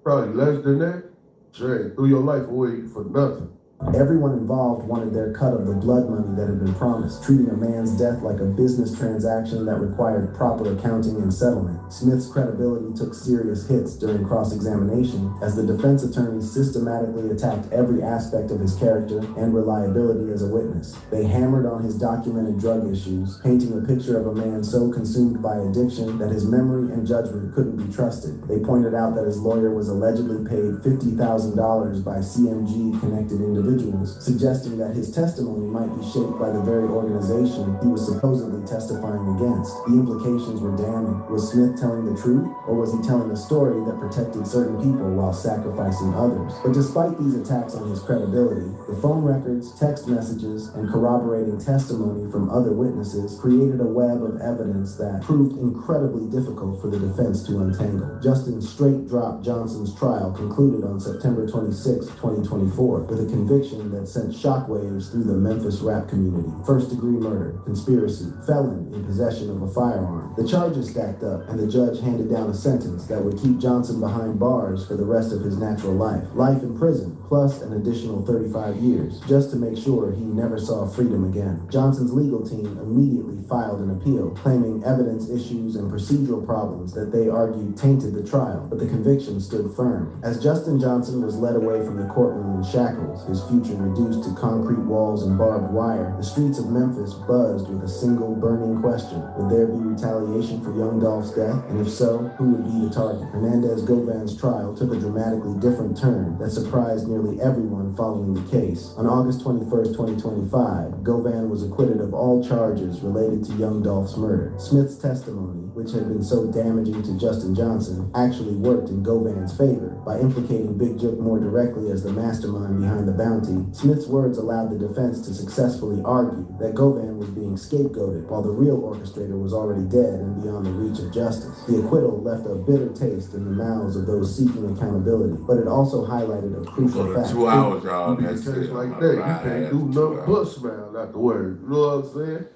Probably less than that. Jay, threw your life away for nothing. Everyone involved wanted their cut of the blood money that had been promised, treating a man's death like a business transaction that required proper accounting and settlement. Smith's credibility took serious hits during cross-examination as the defense attorney systematically attacked every aspect of his character and reliability as a witness. They hammered on his documented drug issues, painting a picture of a man so consumed by addiction that his memory and judgment couldn't be trusted. They pointed out that his lawyer was allegedly paid $50,000 by CMG-connected individuals, suggesting that his testimony might be shaped by the very organization he was supposedly testifying against. The implications were damning. Was Smith telling the truth, or was he telling a story that protected certain people while sacrificing others? But despite these attacks on his credibility, the phone records, text messages, and corroborating testimony from other witnesses created a web of evidence that proved incredibly difficult for the defense to untangle. Justin Straight Drop Johnson's trial concluded on September 26, 2024, with a conviction that sent shockwaves through the Memphis rap community. First-degree murder, conspiracy, felon in possession of a firearm. The charges stacked up, and the judge handed down a sentence that would keep Johnson behind bars for the rest of his natural life. Life in prison, plus an additional 35 years, just to make sure he never saw freedom again. Johnson's legal team immediately filed an appeal, claiming evidence issues and procedural problems that they argued tainted the trial, but the conviction stood firm. As Justin Johnson was led away from the courtroom in shackles, his future reduced to concrete walls and barbed wire, the streets of Memphis buzzed with a single burning question: would there be retaliation for Young Dolph's death? And if so, who would be the target? Hernandez Govan's trial took a dramatically different turn that surprised nearly everyone following the case. On August 21st, 2025, Govan was acquitted of all charges related to Young Dolph's murder. Smith's testimony, which had been so damaging to Justin Johnson, actually worked in Govan's favor. By implicating Big Jook more directly as the mastermind behind the bounty, Smith's words allowed the defense to successfully argue that Govan was being scapegoated while the real orchestrator was already dead and beyond the reach of justice. The acquittal left a bitter taste in the mouths of those seeking accountability, but it also highlighted a crucial fact. 2 hours, y'all. You That's case it. like that, you can't do nothing but smile afterwards. You know what I'm saying?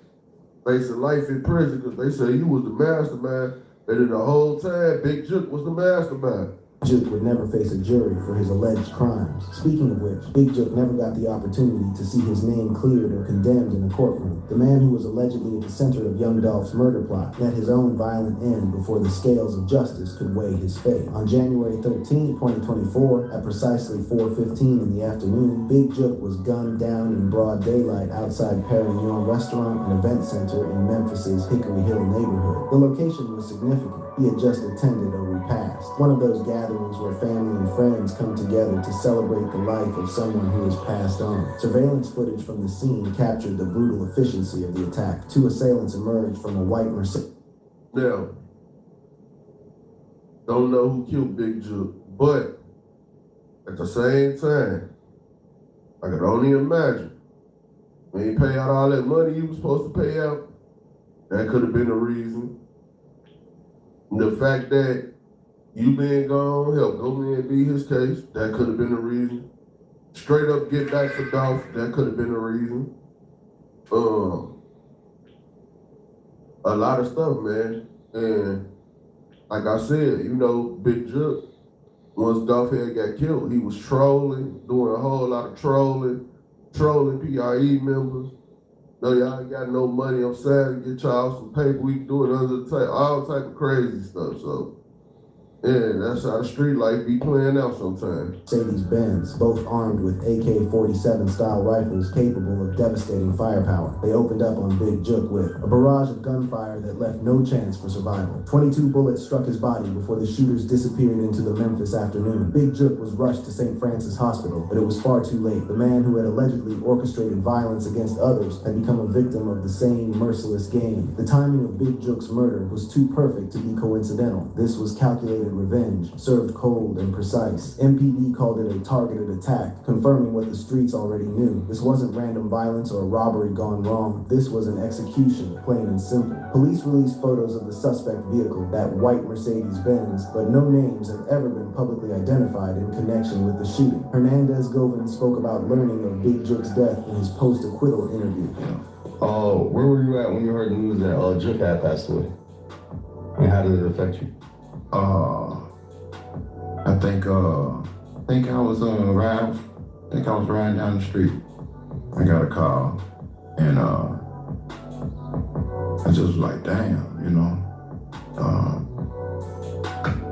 Facing life in prison because they say you was the mastermind, and then the whole time, Big Jook was the mastermind. Jook would never face a jury for his alleged crimes. Speaking of which, Big Jook never got the opportunity to see his name cleared or condemned in a courtroom. The man who was allegedly at the center of Young Dolph's murder plot met his own violent end before the scales of justice could weigh his fate. On January 13, 2024, at precisely 4:15 in the afternoon, Big Jook was gunned down in broad daylight outside Perignon Restaurant and Event Center in Memphis's Hickory Hill neighborhood. The location was significant. He had just attended a repast, one of those gatherings where family and friends come together to celebrate the life of someone who has passed on. Surveillance footage from the scene captured the brutal efficiency of the attack. Two assailants emerged from a white Mercedes. Now, don't know who killed Big Jook, but at the same time, I could only imagine when you pay out all that money you was supposed to pay out, that could have been a reason. And the fact that you being gone helped Govan be his case, that could have been a reason. Straight up get back for Dolph, that could have been a reason. A lot of stuff, man. And like I said, you know, Big Jook, once Dolph had got killed, he was trolling, doing a whole lot of trolling PRE members. No, y'all ain't got no money. I'm sad to get y'all some paper. We can do it under the table. All type of crazy stuff. So, yeah, that's how the street life be playing out sometimes. Mercedes-Benz, both armed with AK-47 style rifles capable of devastating firepower. They opened up on Big Jook with a barrage of gunfire that left no chance for survival. 22 bullets struck his body before the shooters disappeared into the Memphis afternoon. Big Jook was rushed to St. Francis Hospital, but it was far too late. The man who had allegedly orchestrated violence against others had become a victim of the same merciless game. The timing of Big Jook's murder was too perfect to be coincidental. This was calculated revenge, served cold and precise. MPD called it a targeted attack, confirming what the streets already knew. This wasn't random violence or a robbery gone wrong. This was an execution, plain and simple. Police released photos of the suspect vehicle, that white Mercedes-Benz, but no names have ever been publicly identified in connection with the shooting. Hernandez Govan spoke about learning of Big Jook's death in his post-acquittal interview. Where were you at when you heard the news that Jook had passed away? And how did it affect you? I think I was around I think I was riding down the street. I got a call, and I just was like, damn, you know.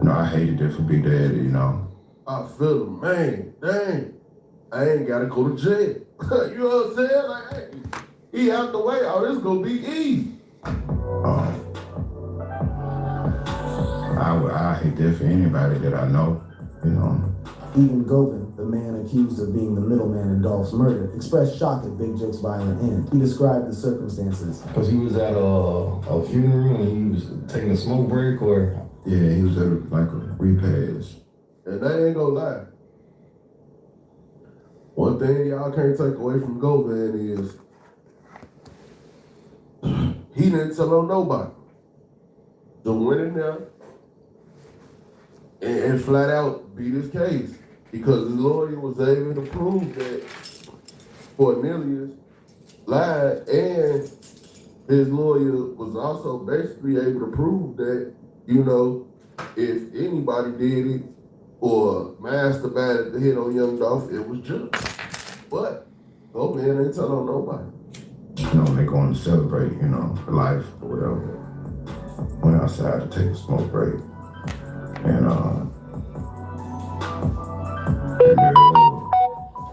I hated it for Big Daddy, you know. I feel him, man, dang. I ain't gotta go to jail. You know what I'm saying? Like, hey, he out the way, oh, this gonna be easy. I hate that for anybody that I know, you know. Even Govan, the man accused of being the middleman in Dolph's murder, expressed shock at Big Joke's violent end. He described the circumstances. Because he was at a funeral and he was taking a smoke break, or? Yeah, he was at like a repast. And they ain't gonna lie. One thing y'all can't take away from Govan is he didn't tell on nobody. Just went in there and flat out beat his case because his lawyer was able to prove that Cornelius lied, and his lawyer was also basically able to prove that, you know, if anybody did it or masturbated the hit on Young Dolph, it was just. But Govan ain't tell on nobody. You know, they going to celebrate, you know, life or whatever. Went outside to take a smoke break. And there it was.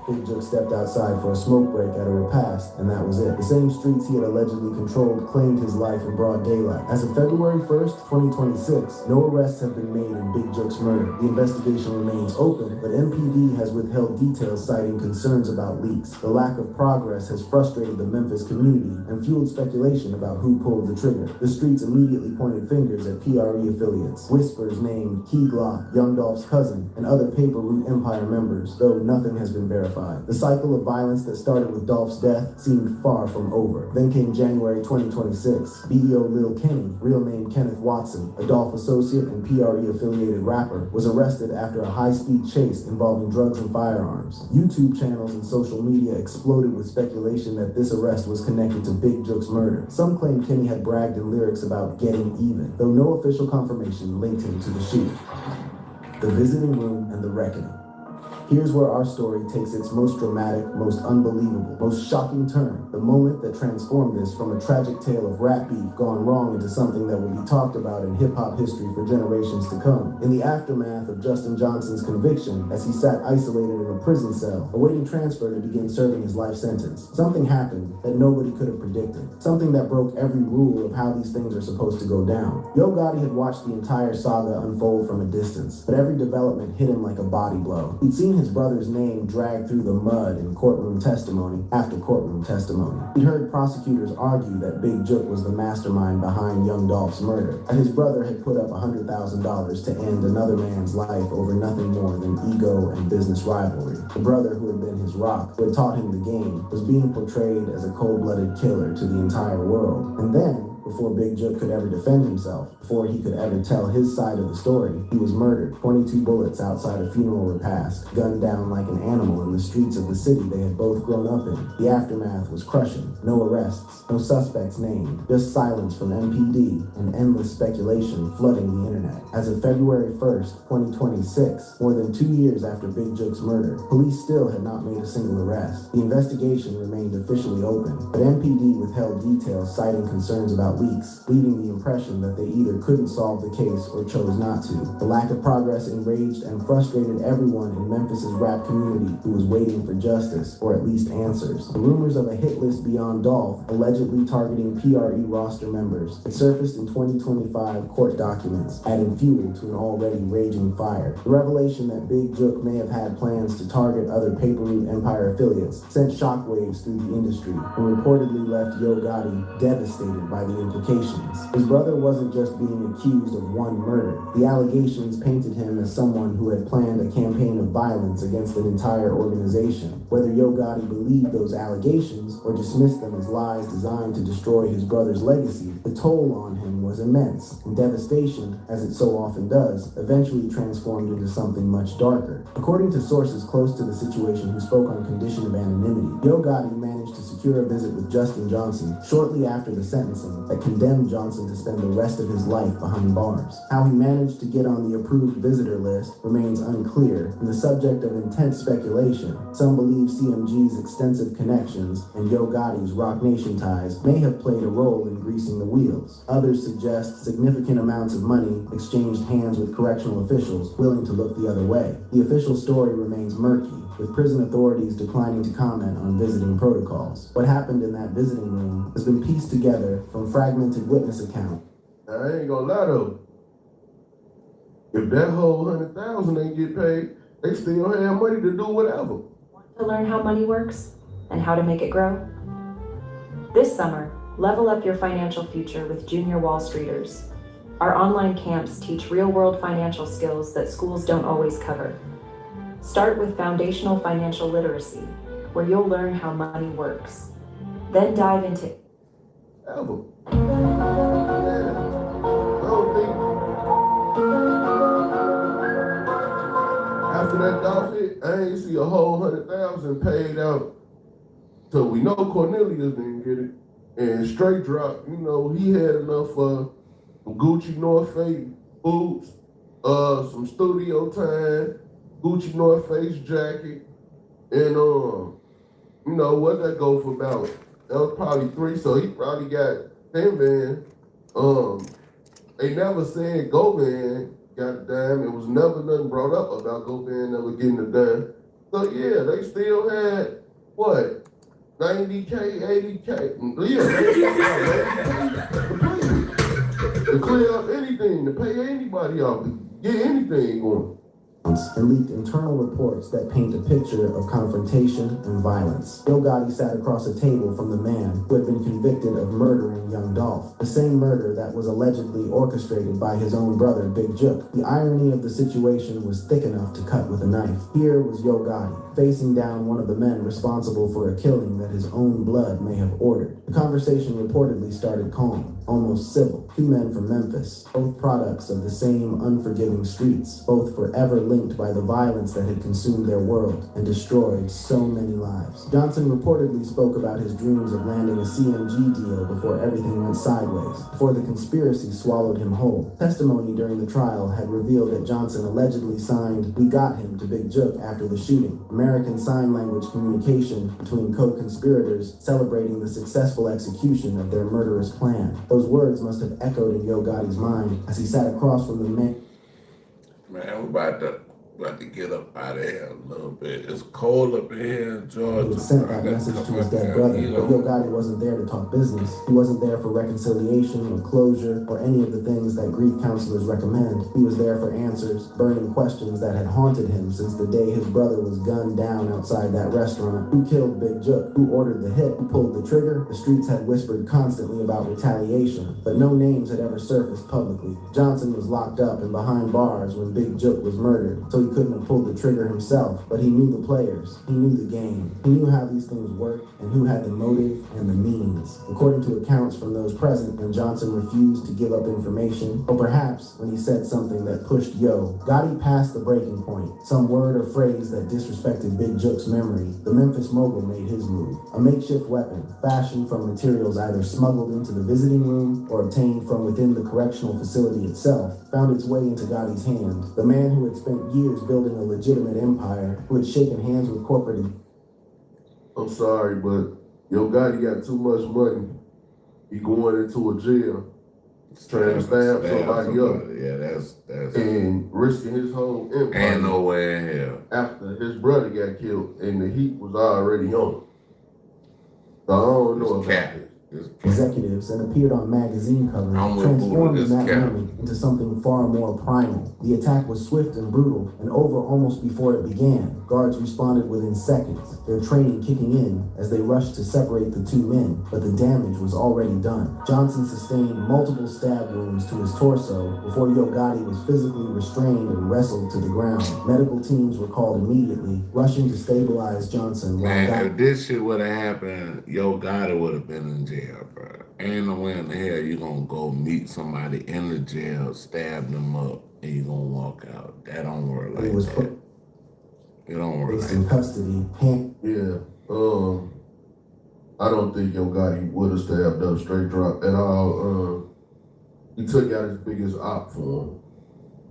Big Joke stepped outside for a smoke break at a repast, and that was it. The same streets he had allegedly controlled claimed his life in broad daylight. As of February 1st, 2026, no arrests have been made in Big Joke's murder. The investigation remains open, but MPD has withheld details citing concerns about leaks. The lack of progress has frustrated the Memphis community and fueled speculation about who pulled the trigger. The streets immediately pointed fingers at PRE affiliates. Whispers named Key Glock, Young Dolph's cousin, and other Paper Route Empire members, though nothing has been verified. The cycle of violence that started with Dolph's death seemed far from over. Then came January 2026. BEO Lil Kenny, real name Kenneth Watson, a Dolph associate and PRE-affiliated rapper, was arrested after a high-speed chase involving drugs and firearms. YouTube channels and social media exploded with speculation that this arrest was connected to Big Joke's murder. Some claimed Kenny had bragged in lyrics about getting even, though no official confirmation linked him to the shooting. The visiting room and the reckoning. Here's where our story takes its most dramatic, most unbelievable, most shocking turn. The moment that transformed this from a tragic tale of rap beef gone wrong into something that will be talked about in hip-hop history for generations to come. In the aftermath of Justin Johnson's conviction, as he sat isolated in a prison cell, awaiting transfer to begin serving his life sentence, something happened that nobody could have predicted. Something that broke every rule of how these things are supposed to go down. Yo Gotti had watched the entire saga unfold from a distance, but every development hit him like a body blow. He'd seen his brother's name dragged through the mud in courtroom testimony after courtroom testimony. He'd heard prosecutors argue that Big Jook was the mastermind behind Young Dolph's murder, and his brother had put up $100,000 to end another man's life over nothing more than ego and business rivalry. The brother who had been his rock, who had taught him the game, was being portrayed as a cold-blooded killer to the entire world. And then, before Big Jook could ever defend himself, before he could ever tell his side of the story, he was murdered. 22 bullets outside a funeral repast, gunned down like an animal in the streets of the city they had both grown up in. The aftermath was crushing. No arrests, no suspects named, just silence from MPD and endless speculation flooding the internet. As of February 1st, 2026, more than 2 years after Big Jook's murder, police still had not made a single arrest. The investigation remained officially open, but MPD withheld details citing concerns about leaks, leaving the impression that they either couldn't solve the case or chose not to. The lack of progress enraged and frustrated everyone in Memphis's rap community who was waiting for justice, or at least answers. The rumors of a hit list beyond Dolph, allegedly targeting PRE roster members, had surfaced in 2025 court documents, adding fuel to an already raging fire. The revelation that Big Jook may have had plans to target other Paper Route Empire affiliates sent shockwaves through the industry and reportedly left Yo Gotti devastated by the implications. His brother wasn't just being accused of one murder. The allegations painted him as someone who had planned a campaign of violence against an entire organization. Whether Yo Gotti believed those allegations or dismissed them as lies designed to destroy his brother's legacy, the toll on him was immense, and devastation, as it so often does, eventually transformed into something much darker. According to sources close to the situation who spoke on condition of anonymity, Yo Gotti managed to secure a visit with Justin Johnson shortly after the sentencing, that condemned Johnson to spend the rest of his life behind bars. How he managed to get on the approved visitor list remains unclear and the subject of intense speculation. Some believe CMG's extensive connections and Yo Gotti's Rock Nation ties may have played a role in greasing the wheels. Others suggest significant amounts of money exchanged hands with correctional officials willing to look the other way. The official story remains murky, with prison authorities declining to comment on visiting protocols. What happened in that visiting room has been pieced together from fragmented witness accounts. I ain't gonna lie though. If that whole 100,000 ain't get paid, they still have money to do whatever. To learn how money works and how to make it grow? This summer, level up your financial future with Junior Wall Streeters. Our online camps teach real-world financial skills that schools don't always cover. Start with foundational financial literacy, where you'll learn how money works. Then dive into Ever. Yeah. After that dog hit, I ain't see a whole 100,000 paid out. So we know Cornelius didn't get it. And straight drop, you know, he had enough Gucci North Face boots, some studio time, Gucci North Face jacket, and you know what that go for about? That was probably 3, so he probably got 10 van. They never said Go Van got a dime. It was never nothing brought up about Go Van never getting a dime. So yeah, they still had what? 90K, 80K. Yeah, 80K to clear up anything, to pay anybody off, to get anything going. And leaked internal reports that paint a picture of confrontation and violence. Yo Gotti sat across a table from the man who had been convicted of murdering young Dolph, the same murder that was allegedly orchestrated by his own brother, Big Jook. The irony of the situation was thick enough to cut with a knife. Here was Yo Gotti, facing down one of the men responsible for a killing that his own blood may have ordered. The conversation reportedly started calm, almost civil. Two men from Memphis, both products of the same unforgiving streets, both forever linked by the violence that had consumed their world and destroyed so many lives. Johnson reportedly spoke about his dreams of landing a CMG deal before everything went sideways, before the conspiracy swallowed him whole. Testimony during the trial had revealed that Johnson allegedly signed "We Got Him" to Big Jook after the shooting, American Sign Language communication between co-conspirators celebrating the successful execution of their murderous plan. Those words must have echoed in Yo Gotti's mind as he sat across from the man. Man, we're about to get up out of here a little bit. It's cold up in here in Georgia. He had sent that message to his dead brother, but Yo Gotti wasn't there to talk business. He wasn't there for reconciliation or closure or any of the things that grief counselors recommend. He was there for answers, burning questions that had haunted him since the day his brother was gunned down outside that restaurant. Who killed Big Jook? Who ordered the hit? Who pulled the trigger? The streets had whispered constantly about retaliation, but no names had ever surfaced publicly. Johnson was locked up and behind bars when Big Jook was murdered, so he couldn't have pulled the trigger himself, but he knew the players, he knew the game, he knew how these things worked and who had the motive and the means. According to accounts from those present, when Johnson refused to give up information, or perhaps when he said something that pushed Yo, Gotti passed the breaking point, some word or phrase that disrespected Big Jook's memory. The Memphis mogul made his move, a makeshift weapon fashioned from materials either smuggled into the visiting room or obtained from within the correctional facility itself, found its way into Gotti's hand. The man who had spent years building a legitimate empire, who had shaken hands with corporate. I'm sorry, but Yo Gotti got too much money. He going into a jail, trying to stab somebody up. Yeah, that's and risking his whole empire. Ain't nowhere in here. After his brother got killed and the heat was already on him. So I don't know about this. Executives and appeared on magazine covers, transforming that moment into something far more primal. The attack was swift and brutal and over almost before it began. Guards responded within seconds, their training kicking in as they rushed to separate the two men, but the damage was already done. Johnson sustained multiple stab wounds to his torso before Yo Gotti was physically restrained and wrestled to the ground. Medical teams were called immediately, rushing to stabilize Johnson. Man, if this shit would have happened, Yo Gotti would have been in jail. Yeah, bro. Ain't no way in the hell you gonna go meet somebody in the jail, stab them up, and you gonna walk out. That don't work like that. It don't work like in custody. Yeah. I don't think Yo Gotti would have stabbed up Straight Drop at all. He took out his biggest op for him.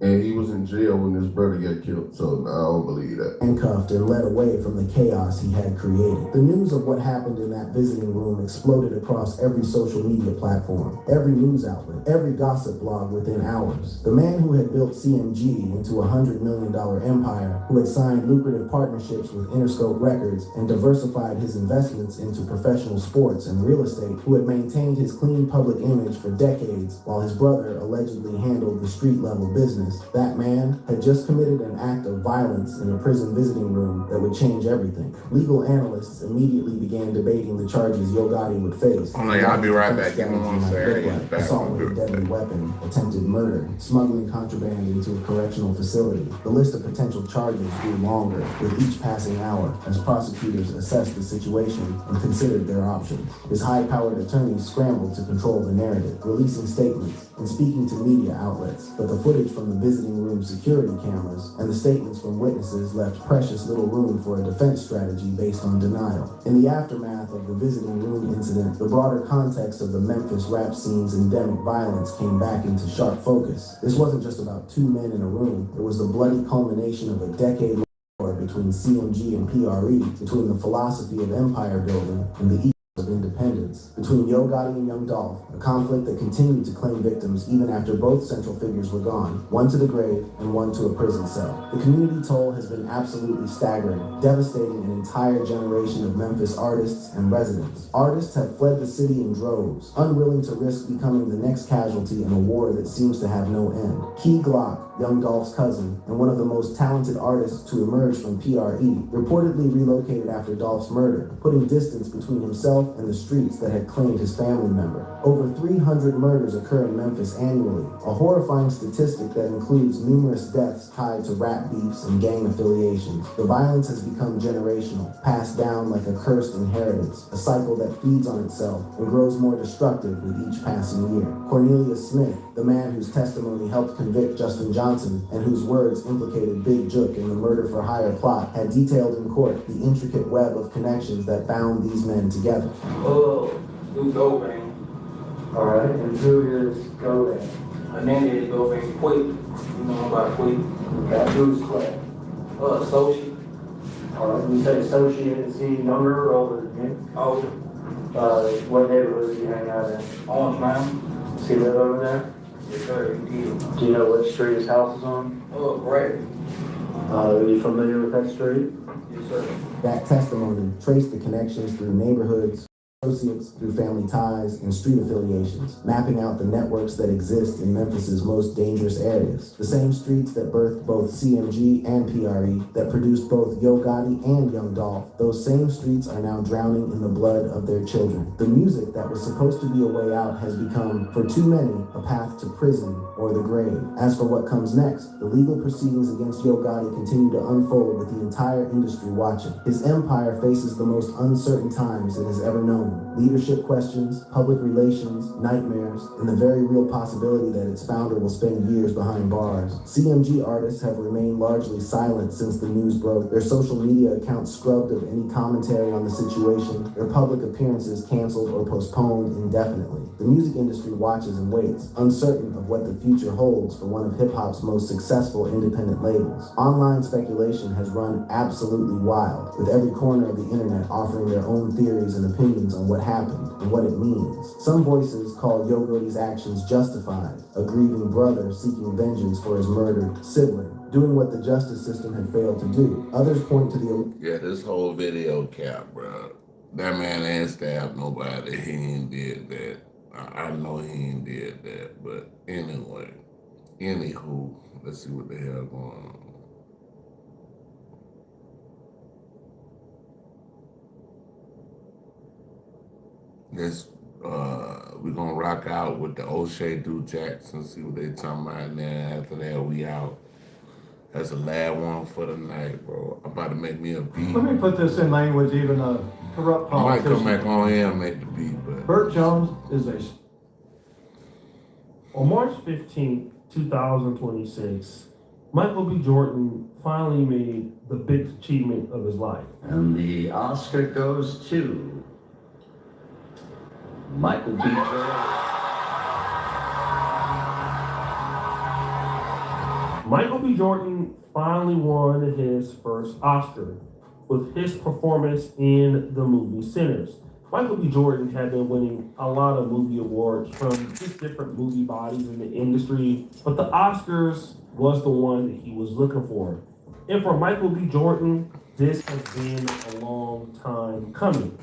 And he was in jail when his brother got killed, so I don't believe that. Handcuffed and led away from the chaos he had created. The news of what happened in that visiting room exploded across every social media platform, every news outlet, every gossip blog within hours. The man who had built CMG into a $100 million empire, who had signed lucrative partnerships with Interscope Records and diversified his investments into professional sports and real estate, who had maintained his clean public image for decades while his brother allegedly handled the street-level business. That man had just committed an act of violence in a prison visiting room that would change everything. Legal analysts immediately began debating the charges Yo Gotti would face. I'll be right back. Give me 1 second. Assault with a deadly weapon, attempted murder, smuggling contraband into a correctional facility. The list of potential charges grew longer with each passing hour as prosecutors assessed the situation and considered their options. His high-powered attorneys scrambled to control the narrative, releasing statements and speaking to media outlets, but the footage from the visiting room security cameras and the statements from witnesses left precious little room for a defense strategy based on denial. In the aftermath of the visiting room incident, the broader context of the Memphis rap scene's endemic violence came back into sharp focus. This wasn't just about two men in a room, it was the bloody culmination of a decade-long war between CMG and PRE, between the philosophy of empire building and the ethos of independence, between Yo Gotti and Young Dolph, a conflict that continued to claim victims even after both central figures were gone, one to the grave and one to a prison cell. The community toll has been absolutely staggering, devastating an entire generation of Memphis artists and residents. Artists have fled the city in droves, unwilling to risk becoming the next casualty in a war that seems to have no end. Key Glock, Young Dolph's cousin, and one of the most talented artists to emerge from PRE, reportedly relocated after Dolph's murder, putting distance between himself and the streets that had claimed his family member. Over 300 murders occur in Memphis annually, a horrifying statistic that includes numerous deaths tied to rap beefs and gang affiliations. The violence has become generational, passed down like a cursed inheritance, a cycle that feeds on itself and grows more destructive with each passing year. Cornelius Smith, the man whose testimony helped convict Justin Johnson and whose words implicated Big Jook in the murder-for-hire plot, had detailed in court the intricate web of connections that bound these men together. Who's Golding? Alright, and who is Golding? Hernandez Golding, Quick. You know about Quick? Okay, who's Clay? Associate. Alright, when you say associate, is he younger or older than you? Older. What neighborhood do you hang out in? Orange Mountain. Does he live over there? Yes, sir, he did. Do you know what street his house is on? Great. Are you familiar with that street? Yes, sir. That testimony traced the connections through neighborhoods, associates, through family ties, and street affiliations, mapping out the networks that exist in Memphis's most dangerous areas. The same streets that birthed both CMG and PRE, that produced both Yo Gotti and Young Dolph, those same streets are now drowning in the blood of their children. The music that was supposed to be a way out has become, for too many, a path to prison or the grave. As for what comes next, the legal proceedings against Yo Gotti continue to unfold with the entire industry watching. His empire faces the most uncertain times it has ever known. Leadership questions, public relations, nightmares, and the very real possibility that its founder will spend years behind bars. CMG artists have remained largely silent since the news broke, their social media accounts scrubbed of any commentary on the situation, their public appearances canceled or postponed indefinitely. The music industry watches and waits, uncertain of what the future holds for one of hip-hop's most successful independent labels. Online speculation has run absolutely wild, with every corner of the internet offering their own theories and opinions on what happened and what it means. Some voices call Yo Gotti's actions justified, a grieving brother seeking vengeance for his murdered sibling, doing what the justice system had failed to do. Others point to the... Yeah, this whole video cap, bro. That man ain't stabbed nobody. He ain't did that. I know he ain't did that. But anyway, anywho, let's see what the hell going on. This we're gonna rock out with the O'Shea Do Jackson, see what they talking about, and then after that we out. That's the last one for the night, bro. I'm about to make me a beat. Let me put this in language even a corrupt I might politician. come back on here and make the beat, but Burt Jones is a... On March 15th, 2026, Michael B. Jordan finally made the big achievement of his life. And the Oscar goes to Michael B. Jordan. Michael B. Jordan finally won his first Oscar with his performance in the movie Sinners. Michael B. Jordan had been winning a lot of movie awards from just different movie bodies in the industry, but the Oscars was the one that he was looking for. And for Michael B. Jordan, this has been a long time coming.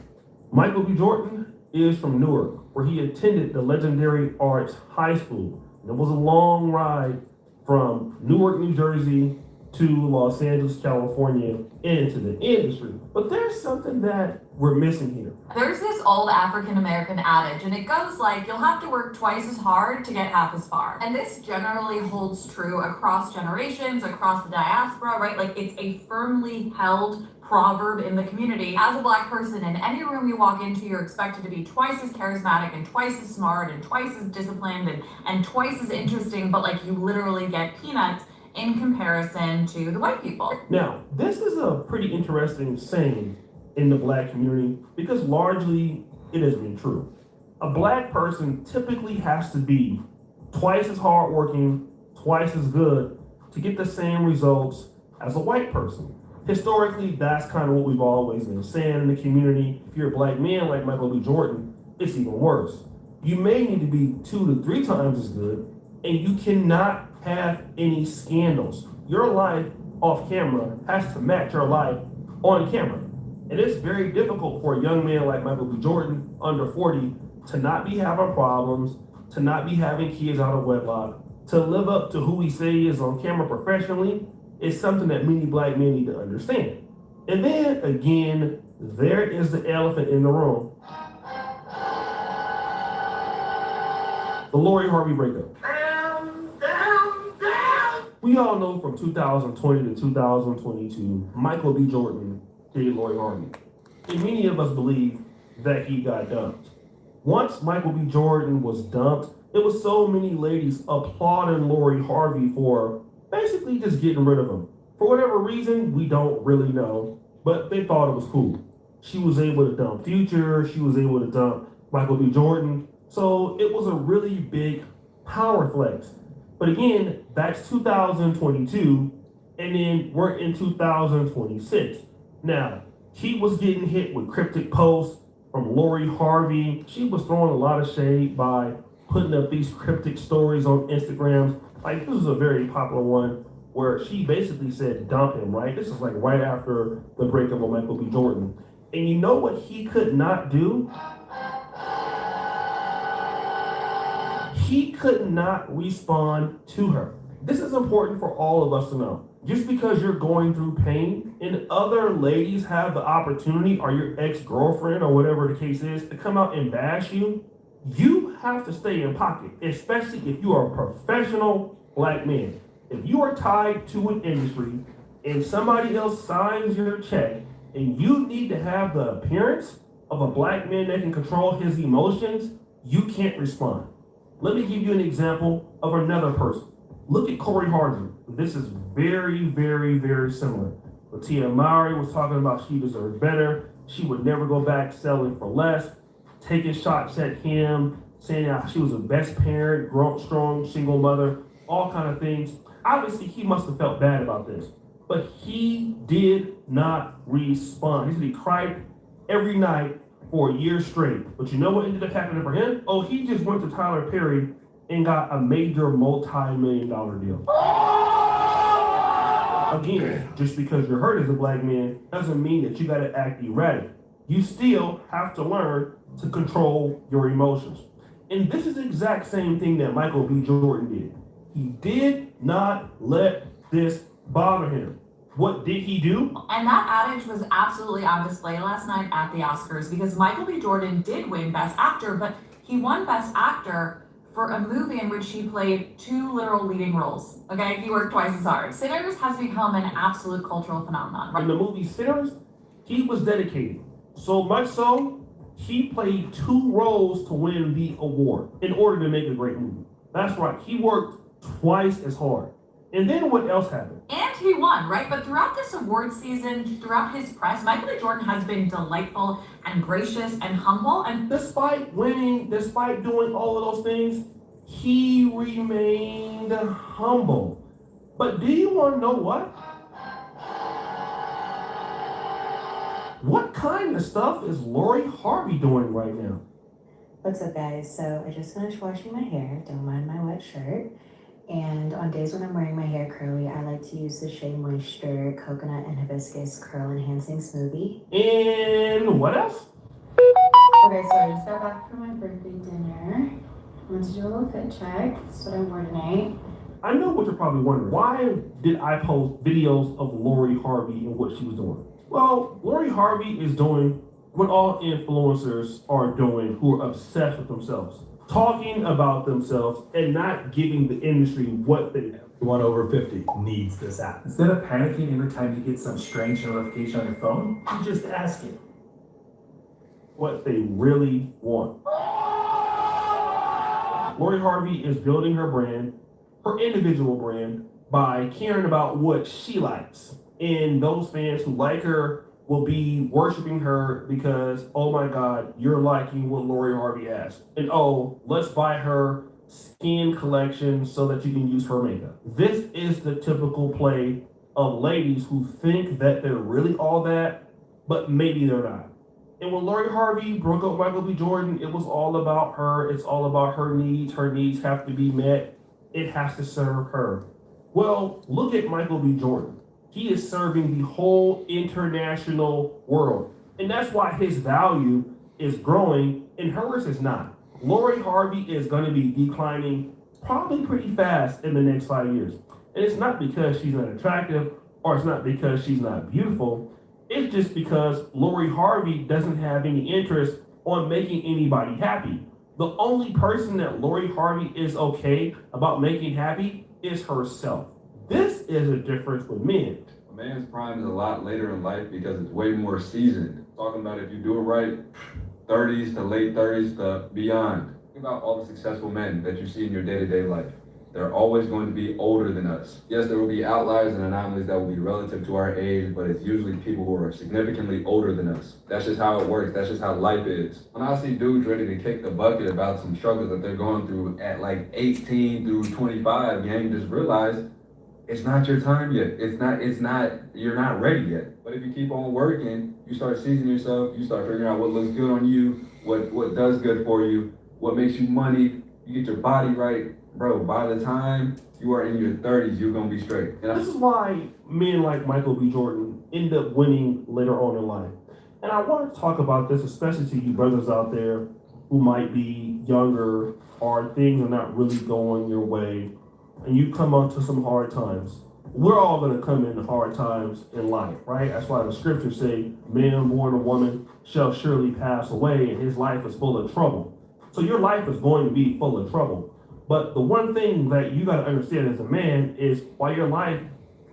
Michael B. Jordan is from Newark, where he attended the legendary Arts High School. And it was a long ride from Newark, New Jersey to Los Angeles, California, into the industry. But there's something that we're missing here. There's this old African American adage, and it goes like, you'll have to work twice as hard to get half as far. And this generally holds true across generations, across the diaspora, right? Like, it's a firmly held proverb in the community. As a Black person, in any room you walk into, you're expected to be twice as charismatic and twice as smart and twice as disciplined and twice as interesting, but like, you literally get peanuts in comparison to the white people. Now, this is a pretty interesting saying in the Black community because largely it has been true. A Black person typically has to be twice as hardworking, twice as good to get the same results as a white person. Historically, that's kind of what we've always been saying in the community. If you're a Black man like Michael B. Jordan, it's even worse. You may need to be 2 to 3 times as good, and you cannot have any scandals. Your life off camera has to match your life on camera. And it's very difficult for a young man like Michael B. Jordan, under 40, to not be having problems, to not be having kids out of wedlock, to live up to who he says he is on camera professionally. Is something that many Black men need to understand. And then again, there is the elephant in the room. The Lori Harvey breakup. We all know from 2020 to 2022, Michael B. Jordan dated Lori Harvey. And many of us believe that he got dumped. Once Michael B. Jordan was dumped, there was so many ladies applauding Lori Harvey for basically just getting rid of him. For whatever reason, we don't really know, but they thought it was cool. She was able to dump Future, she was able to dump Michael B. Jordan, so it was a really big power flex. But again, that's 2022, and then we're in 2026. Now, he was getting hit with cryptic posts from Lori Harvey. She was throwing a lot of shade by putting up these cryptic stories on Instagram. Like, this was a very popular one where she basically said dump him, right? This is like right after the breakup of Michael B. Jordan. And you know what he could not do? He could not respond to her. This is important for all of us to know. Just because you're going through pain and other ladies have the opportunity, or your ex-girlfriend or whatever the case is, to come out and bash you, you have to stay in pocket, especially if you are a professional Black man. If you are tied to an industry and somebody else signs your check and you need to have the appearance of a Black man that can control his emotions, you can't respond. Let me give you an example of another person. Look at Corey Harden. This is very, very, very similar. Latia Mowry was talking about she deserved better. She would never go back selling for less, taking shots at him, saying how she was the best parent, strong, single mother, all kind of things. Obviously, he must have felt bad about this, but he did not respond. He said he cried every night for a year straight. But you know what ended up happening for him? Oh, he just went to Tyler Perry and got a major multi-million-dollar deal. Again, just because you're hurt as a Black man doesn't mean that you gotta act erratic. You still have to learn to control your emotions. And this is the exact same thing that Michael B. Jordan did. He did not let this bother him. What did he do? And that adage was absolutely on display last night at the Oscars because Michael B. Jordan did win Best Actor, but he won Best Actor for a movie in which he played 2 literal leading roles. Okay, he worked twice as hard. Sinners has become an absolute cultural phenomenon. In the movie Sinners, he was dedicated. So much so, he played 2 roles to win the award in order to make a great movie. That's right, he worked twice as hard. And then what else happened? And he won, right? But throughout this award season, throughout his press, Michael B. Jordan has been delightful and gracious and humble. And despite winning, despite doing all of those things, he remained humble. But do you want to know what? What kind of stuff is Lori Harvey doing right now? What's up, guys? So I just finished washing my hair. Don't mind my wet shirt. And on days when I'm wearing my hair curly, I like to use the Shea Moisture Coconut and Hibiscus Curl Enhancing Smoothie. And what else? Okay, so I just got back from my birthday dinner. I went to do a little fit check. That's what I wore tonight. I know what you're probably wondering. Why did I post videos of Lori Harvey and what she was doing? Well, Lori Harvey is doing what all influencers are doing who are obsessed with themselves. Talking about themselves and not giving the industry what they have. Everyone over 50 needs this app. Instead of panicking every time you get some strange notification on your phone, you just ask it what they really want. Lori Harvey is building her brand, her individual brand, by caring about what she likes. And those fans who like her will be worshiping her because, oh my God, you're liking what Lori Harvey has. And oh, let's buy her skin collection so that you can use her makeup. This is the typical play of ladies who think that they're really all that, but maybe they're not. And when Lori Harvey broke up Michael B. Jordan, it was all about her. It's all about her needs. Her needs have to be met. It has to serve her. Well, look at Michael B. Jordan. He is serving the whole international world. And that's why his value is growing and hers is not. Lori Harvey is going to be declining probably pretty fast in the next 5 years. And it's not because she's not attractive or it's not because she's not beautiful. It's just because Lori Harvey doesn't have any interest on making anybody happy. The only person that Lori Harvey is okay about making happy is herself. This is a difference with men. A man's prime is a lot later in life because it's way more seasoned. Talking about if you do it right, 30s to late 30s to beyond. Think about all the successful men that you see in your day-to-day life. They're always going to be older than us. Yes, there will be outliers and anomalies that will be relative to our age, but it's usually people who are significantly older than us. That's just how it works. That's just how life is. When I see dudes ready to kick the bucket about some struggles that they're going through at like 18 through 25, gang, just realize it's not your time yet. You're not ready yet. But if you keep on working, you start seasoning yourself, you start figuring out what looks good on you, what does good for you, what makes you money, you get your body right. Bro, by the time you are in your 30s, you're gonna be straight. And this is why men like Michael B. Jordan end up winning later on in life. And I want to talk about this, especially to you brothers out there who might be younger or things are not really going your way and you come onto some hard times. We're all gonna come into hard times in life, right? That's why the scriptures say, man born of woman shall surely pass away and his life is full of trouble. So your life is going to be full of trouble. But the one thing that you got to understand as a man is while your life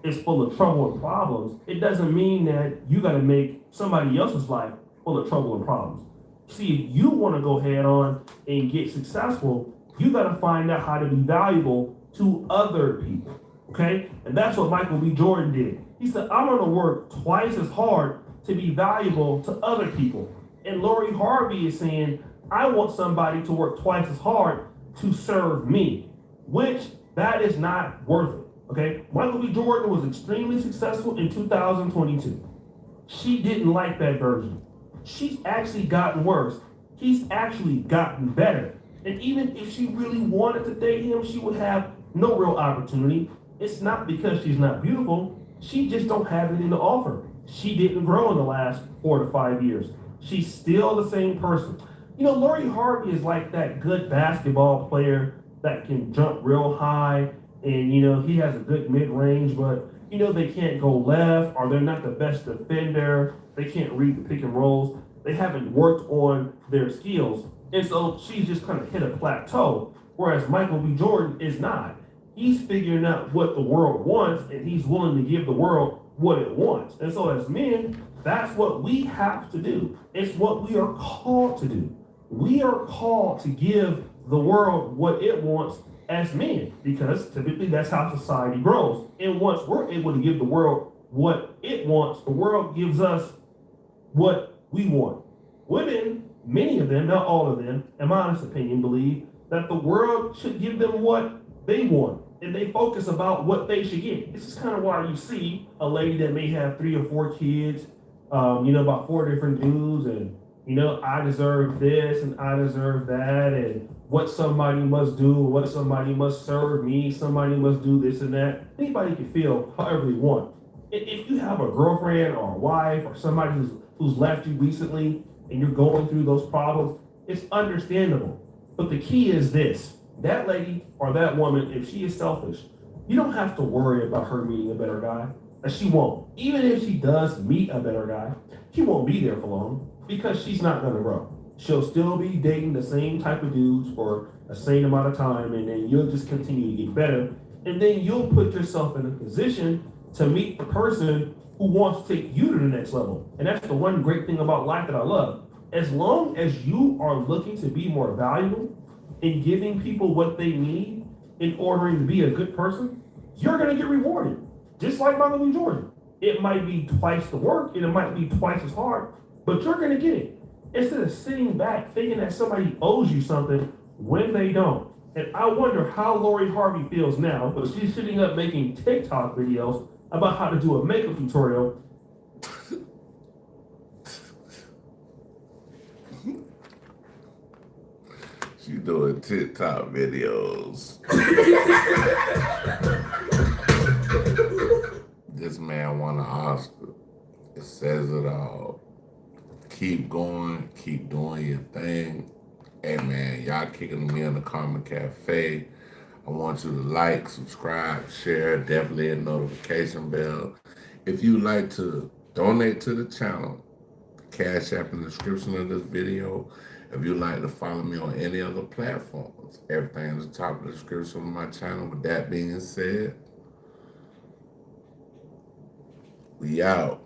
is full of trouble and problems, it doesn't mean that you got to make somebody else's life full of trouble and problems. See, if you want to go head on and get successful, you got to find out how to be valuable to other people, okay? And that's what Michael B. Jordan did. He said, I'm going to work twice as hard to be valuable to other people. And Lori Harvey is saying, I want somebody to work twice as hard to serve me, which that is not worth it, okay? Michael B. Jordan was extremely successful in 2022. She didn't like that version. She's actually gotten worse. He's actually gotten better. And even if she really wanted to date him, she would have no real opportunity. It's not because she's not beautiful. She just don't have anything to offer. She didn't grow in the last 4 to 5 years. She's still the same person. You know, Lori Harvey is like that good basketball player that can jump real high and, you know, he has a good mid-range, but, you know, they can't go left or they're not the best defender. They can't read the pick and rolls. They haven't worked on their skills. And so she's just kind of hit a plateau, whereas Michael B. Jordan is not. He's figuring out what the world wants and he's willing to give the world what it wants. And so as men, that's what we have to do. It's what we are called to do. We are called to give the world what it wants as men, because typically that's how society grows. And once we're able to give the world what it wants, the world gives us what we want. Women, many of them, not all of them, in my honest opinion, believe that the world should give them what they want, and they focus about what they should get. This is kind of why you see a lady that may have 3 or 4 kids, about 4 different dudes, and I deserve this and I deserve that, and what somebody must do, what somebody must serve me, somebody must do this and that. Anybody can feel however they want. If you have a girlfriend or a wife or somebody who's left you recently and you're going through those problems, it's understandable. But the key is this: that lady or that woman, if she is selfish, you don't have to worry about her meeting a better guy. And she won't. Even if she does meet a better guy, he won't be there for long because she's not going to grow. She'll still be dating the same type of dudes for the same amount of time, and then you'll just continue to get better. And then you'll put yourself in a position to meet the person who wants to take you to the next level. And that's the one great thing about life that I love. As long as you are looking to be more valuable in giving people what they need in order to be a good person, you're going to get rewarded. Just like Michael B. Jordan. It might be twice the work and it might be twice as hard, but you're going to get it. Instead of sitting back thinking that somebody owes you something when they don't. And I wonder how Lori Harvey feels now, but she's sitting up making TikTok videos about how to do a makeup tutorial. She doing TikTok videos. This man won an Oscar. It says it all. Keep going. Keep doing your thing. Hey, man, y'all kicking me in the Karma Cafe. I want you to like, subscribe, share, definitely hit notification bell. If you'd like to donate to the channel, Cash App in the description of this video. If you'd like to follow me on any other platforms, everything is at the top of the description of my channel. With that being said, we out.